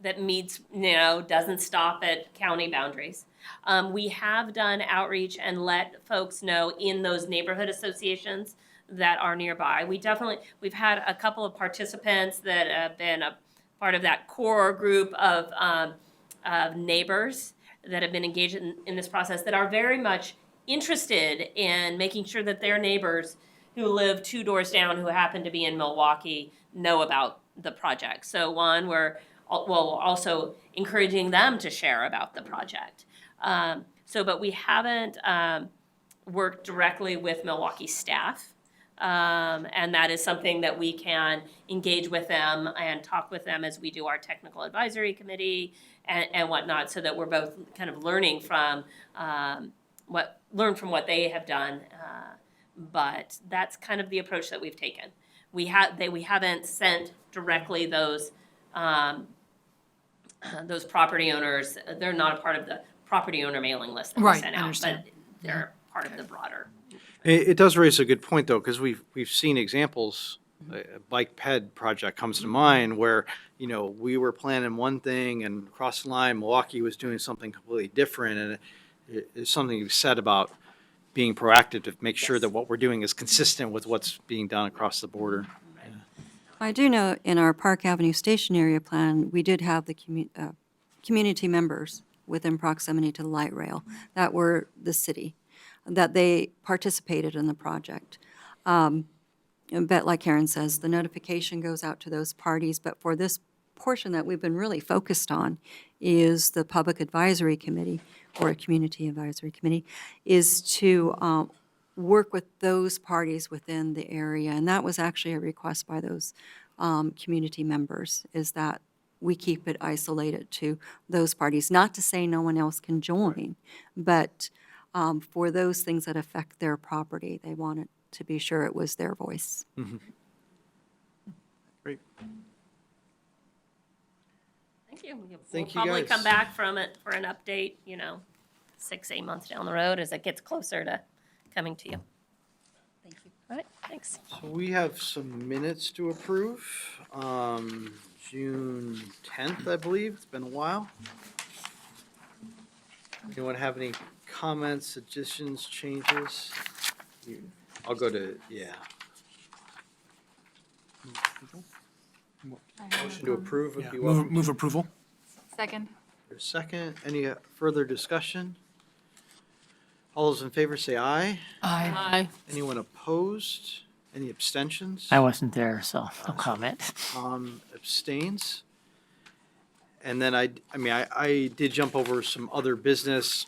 that meets, doesn't stop at county boundaries. We have done outreach and let folks know in those neighborhood associations that are nearby. We've had a couple of participants that have been a part of that core group of neighbors that have been engaged in this process that are very much interested in making sure that their neighbors who live 2 doors down who happen to be in Milwaukee know about the project. So we're also encouraging them to share about the project. But we haven't worked directly with Milwaukee staff. And that is something that we can engage with them and talk with them as we do our technical advisory committee and whatnot, so that we're both kind of learning from what they have done. But that's kind of the approach that we've taken. We haven't sent directly those property owners. They're not a part of the property owner mailing list that we Right, sent I out, understand. but they're part of the broader. It does raise a good point, though, because we've seen examples. A bike ped project comes to mind where, we were planning one thing and across the line, Milwaukee was doing something completely different. And it's something you've said about being proactive to make sure that what we're doing is consistent with what's being done across the border. I do know in our Park Avenue Station Area Plan, we did have the community members within proximity to the light rail that were the city, that they participated in the project. But like Karen says, the notification goes out to those parties, but for this portion that we've been really focused on is the Public Advisory Committee, or a Community Advisory Committee, is to work with those parties within the area. And that was actually a request by those community members, is that we keep it isolated to those parties. Not to say no one else can join, but for those things that affect their property, they wanted to be sure it was their voice. Great. Thank you. Thank We'll you, probably guys. come back from it for an update, 6-8 months down the road as it gets closer to coming to you. Thank you. All right, thanks. So we have some minutes to approve. June 10th, I believe. It's been a while. Anyone have any comments, additions, changes? I'll go to, yeah. Motion to approve would Yeah, be welcome. move approval. Second. For a second, any further discussion? All those in favor say aye. Aye. Anyone opposed? Any abstentions? I wasn't there, so no comment. Abstains. And then I did jump over some other business.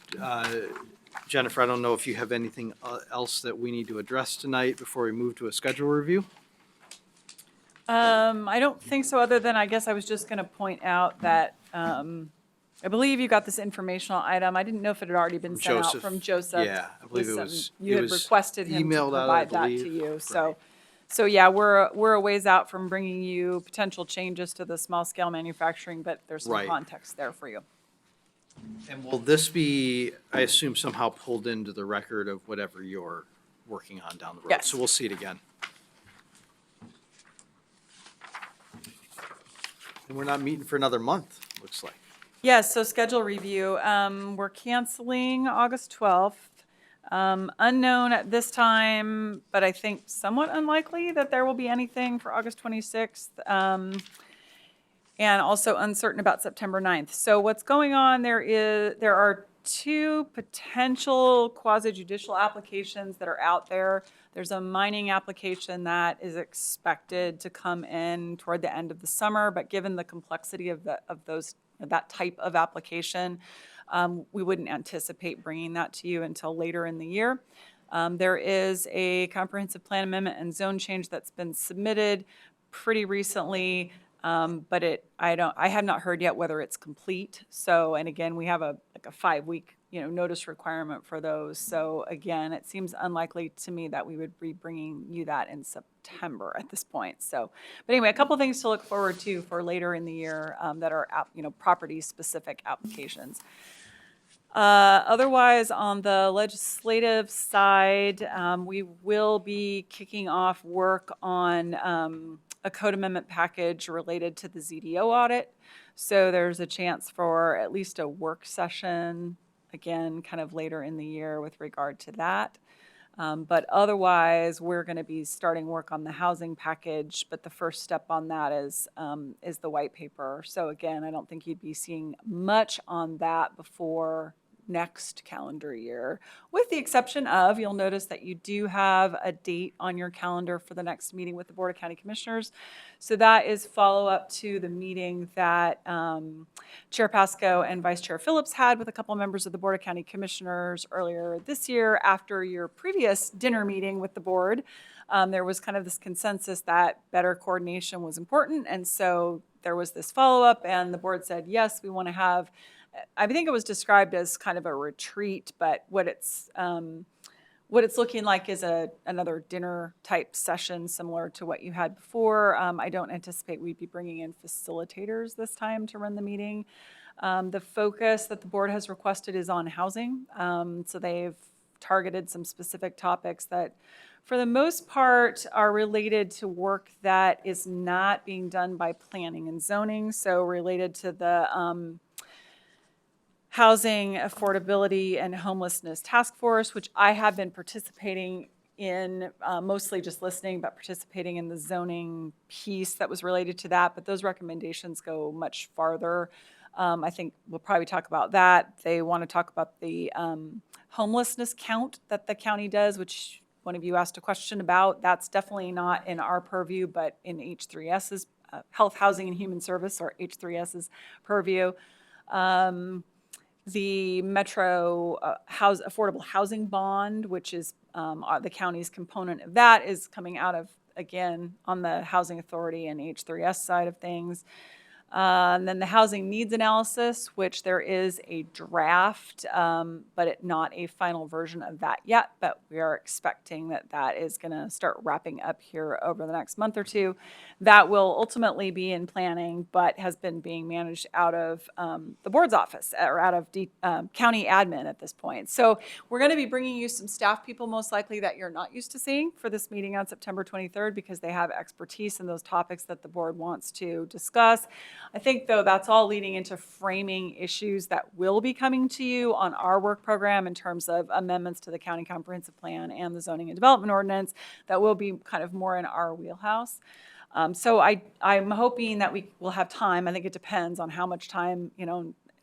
Jennifer, I don't know if you have anything else that we need to address tonight before we move to a schedule review? I don't think so, other than I guess I was just going to point out that I believe you got this informational item. I didn't know if it had already been sent out Joseph. from Joseph. Yeah, I believe it Listen, was. You it had was requested him to emailed out, I provide that to believe. you, Right. so yeah, we're a ways out from bringing you potential changes to the small scale manufacturing, but there's some Right. context there for you. And will this be, I assume, somehow pulled into the record of whatever you're working on down the road? Yes. So we'll see it again. And we're not meeting for another month, looks like. Yes, so schedule review. We're canceling August 12th. Unknown at this time, but I think somewhat unlikely that there will be anything for August 26th. And also uncertain about September 9th. So what's going on, there are two potential quasi-judicial applications that are out there. There's a mining application that is expected to come in toward the end of the summer, but given the complexity of that type of application, we wouldn't anticipate bringing that to you until later in the year. There is a comprehensive plan amendment and zone change that's been submitted pretty recently, but I have not heard yet whether it's complete. So, and again, we have a 5-week, notice requirement for those. So again, it seems unlikely to me that we would be bringing you that in September at this point. So, but anyway, a couple things to look forward to for later in the year that are, property-specific applications. Otherwise, on the legislative side, we will be kicking off work on a code amendment package related to the ZDO audit. So there's a chance for at least a work session, again, kind of later in the year with regard to that. But otherwise, we're going to be starting work on the housing package, but the first step on that is the white paper. So again, I don't think you'd be seeing much on that before next calendar year, with the exception of, you'll notice that you do have a date on your calendar for the next meeting with the Board of County Commissioners. So that is follow-up to the meeting that Chair Pasco and Vice Chair Phillips had with a couple members of the Board of County Commissioners earlier this year after your previous dinner meeting with the board. There was kind of this consensus that better coordination was important, and so there was this follow-up, and the board said, yes, we want to have, I think it was described as kind of a retreat, but what it's looking like is another dinner type session similar to what you had before. I don't anticipate we'd be bringing in facilitators this time to run the meeting. The focus that the board has requested is on housing. So they've targeted some specific topics that for the most part are related to work that is not being done by planning and zoning. So related to the Housing Affordability and Homelessness Task Force, which I have been participating in, mostly just listening, but participating in the zoning piece that was related to that. But those recommendations go much farther. I think we'll probably talk about that. They want to talk about the homelessness count that the county does, which one of you asked a question about. That's definitely not in our purview, but in H3S's Health, Housing, and Human Service, or H3S's purview. The Metro Affordable Housing Bond, which is the county's component of that, is coming out of, again, on the Housing Authority and H3S side of things. And then the housing needs analysis, which there is a draft, but not a final version of that yet. But we are expecting that that is going to start wrapping up here over the next month or two. That will ultimately be in planning, but has been being managed out of the board's office or out of county admin at this point. So we're going to be bringing you some staff people most likely that you're not used to seeing for this meeting on September 23rd because they have expertise in those topics that the board wants to discuss. I think, though, that's all leading into framing issues that will be coming to you on our work program in terms of amendments to the county comprehensive plan and the zoning and development ordinance that will be kind of more in our wheelhouse. So I'm hoping that we will have time. I think it depends on how much time,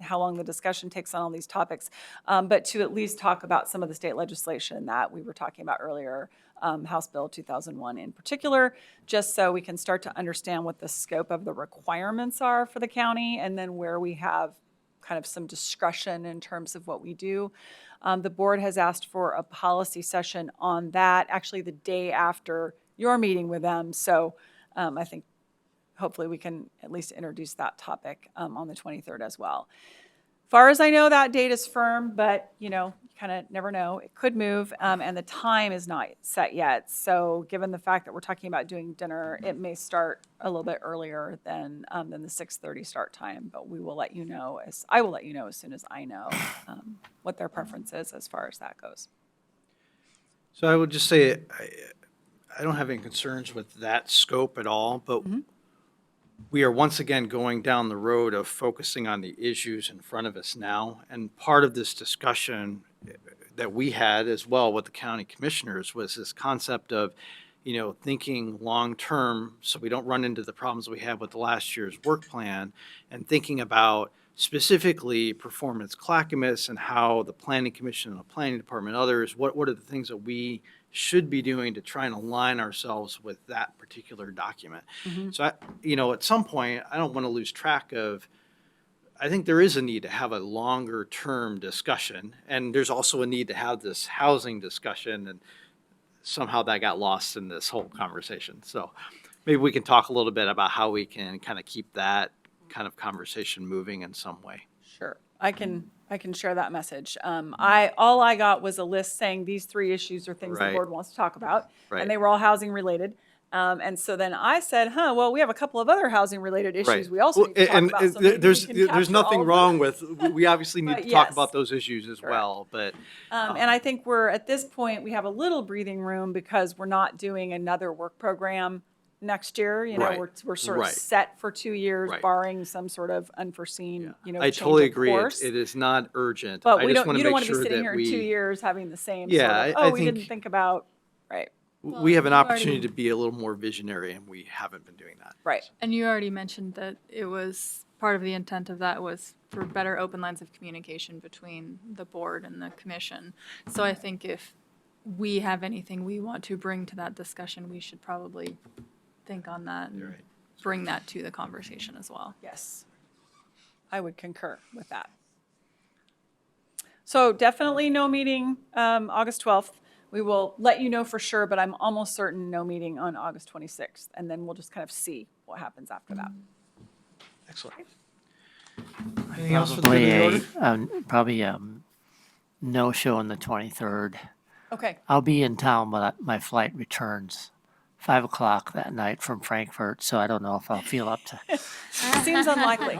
how long the discussion takes on all these topics, but to at least talk about some of the state legislation that we were talking about earlier, House Bill 2001 in particular, just so we can start to understand what the scope of the requirements are for the county and then where we have kind of some discretion in terms of what we do. The board has asked for a policy session on that, actually the day after your meeting with them. So I think hopefully we can at least introduce that topic on the 23rd as well. Far as I know, that date is firm, but you kind of never know. It could move, and the time is not set yet. So given the fact that we're talking about doing dinner, it may start a little bit earlier than the 6:30 start time, but we will let you know I will let you know as soon as I know what their preference is as far as that goes. So I would just say, I don't have any concerns with that scope at all, but we are once again going down the road of focusing on the issues in front of us now. And part of this discussion that we had as well with the county commissioners was this concept of, thinking long-term so we don't run into the problems we had with the last year's work plan, and thinking about specifically performance clackamas and how the planning commission and the planning department and others, what are the things that we should be doing to try and align ourselves with that particular document. So, at some point, I don't want to lose track of, I think there is a need to have a longer term discussion. And there's also a need to have this housing discussion. And somehow that got lost in this whole conversation. So maybe we can talk a little bit about how we can kind of keep that kind of conversation moving in some way. Sure. I can share that message. All I got was a list saying these 3 issues are things the Right. board wants to talk about, Right. and they were all housing related. And so then I said, well, we have a couple of other housing related issues we also need to talk about. So maybe we there's can capture all nothing of wrong them. with, we obviously need But to talk yes. about those issues as well, but. And I think we're at this point, we have a little breathing room because we're not doing another work program next year. Right. We're sort of Right. set for 2 years, Right. barring some sort of unforeseen, I change totally of agree. course. It is not urgent. But I you just don't want to be sure sitting that here in 2 we, years having the same Yeah, sort of, I we didn't think- think about, right, we have an you've already- opportunity to be a little more visionary, and we haven't been doing that. right. And you already mentioned that it was, part of the intent of that was for better open lines of communication between the board and the commission. So I think if we have anything we want to bring to that discussion, we should probably think on that and right. bring that to the conversation as well. Yes. I would concur with that. So definitely no meeting August 12th. We will let you know for sure, but I'm almost certain no meeting on August 26th. And then we'll just kind of see what happens after that. Excellent. Anything else for the good of the order? Probably no show on the 23rd. Okay. I'll be in town, but my flight returns 5 o'clock that night from Frankfurt, so I don't know if I'll feel up to Seems unlikely.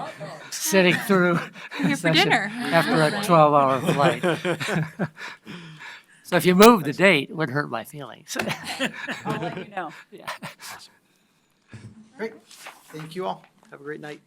sitting through Here for session dinner. after a 12-hour flight. So if you move the date, it would hurt my feelings. I'll let you know. Great. Thank you all. Have a great night.